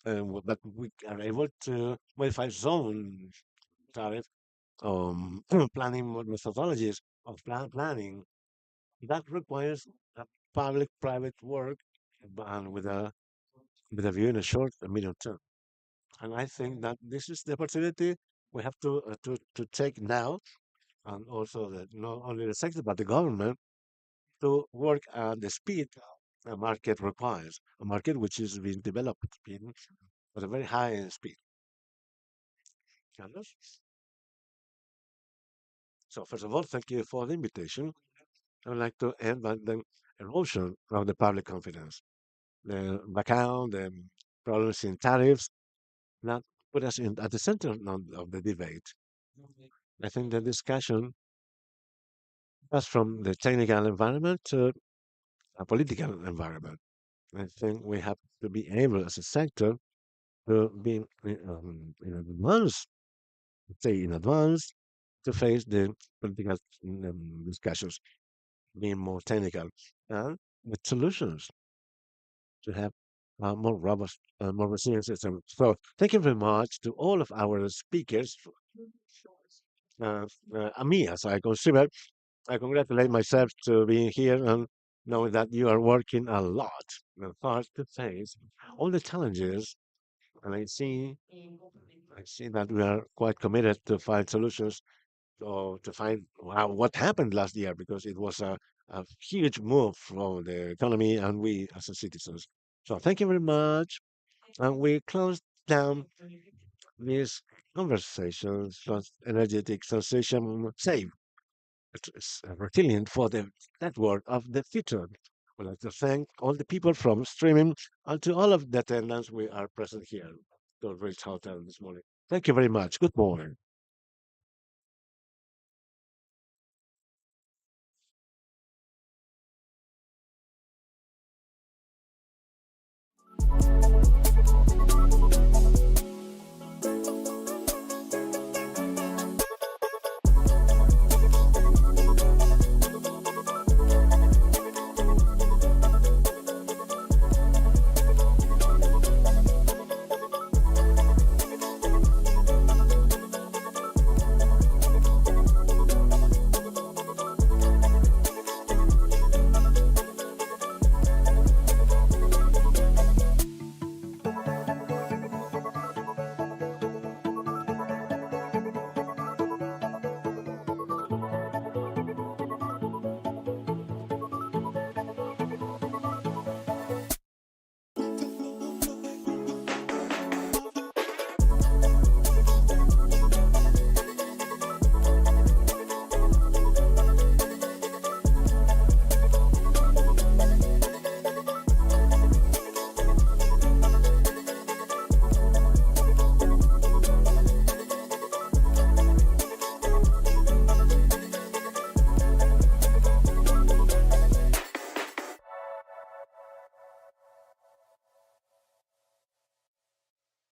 but we are able to modify zone tariff planning methodologies of planning that requires a public-private work and with a view in a short and medium term. And I think that this is the opportunity we have to take now, and also not only the sector but the government to work at the speed a market requires, a market which is being developed at a very high speed. Carlos? So first of all, thank you for the invitation. I would like to end by the erosion of the public confidence, the background, the problems in tariffs that put us at the center of the debate. I think the discussion was from the technical environment to a political environment. I think we have to be able as a sector to be in advance, say in advance, to face the political discussions, being more technical and with solutions to have a more robust, more resilient system. So thank you very much to all of our speakers. Me, as I consider, I congratulate myself to being here and knowing that you are working a lot and hard to face all the challenges. And I see that we are quite committed to find solutions or to find what happened last year because it was a huge move for the economy and we as a citizens. So thank you very much. And we close down this conversation, energetic transition, safe, resilient for the network of the future. We'd like to thank all the people from streaming and to all of the attendants we are present here to Rich Hotel this morning. Thank you very much. Good morning.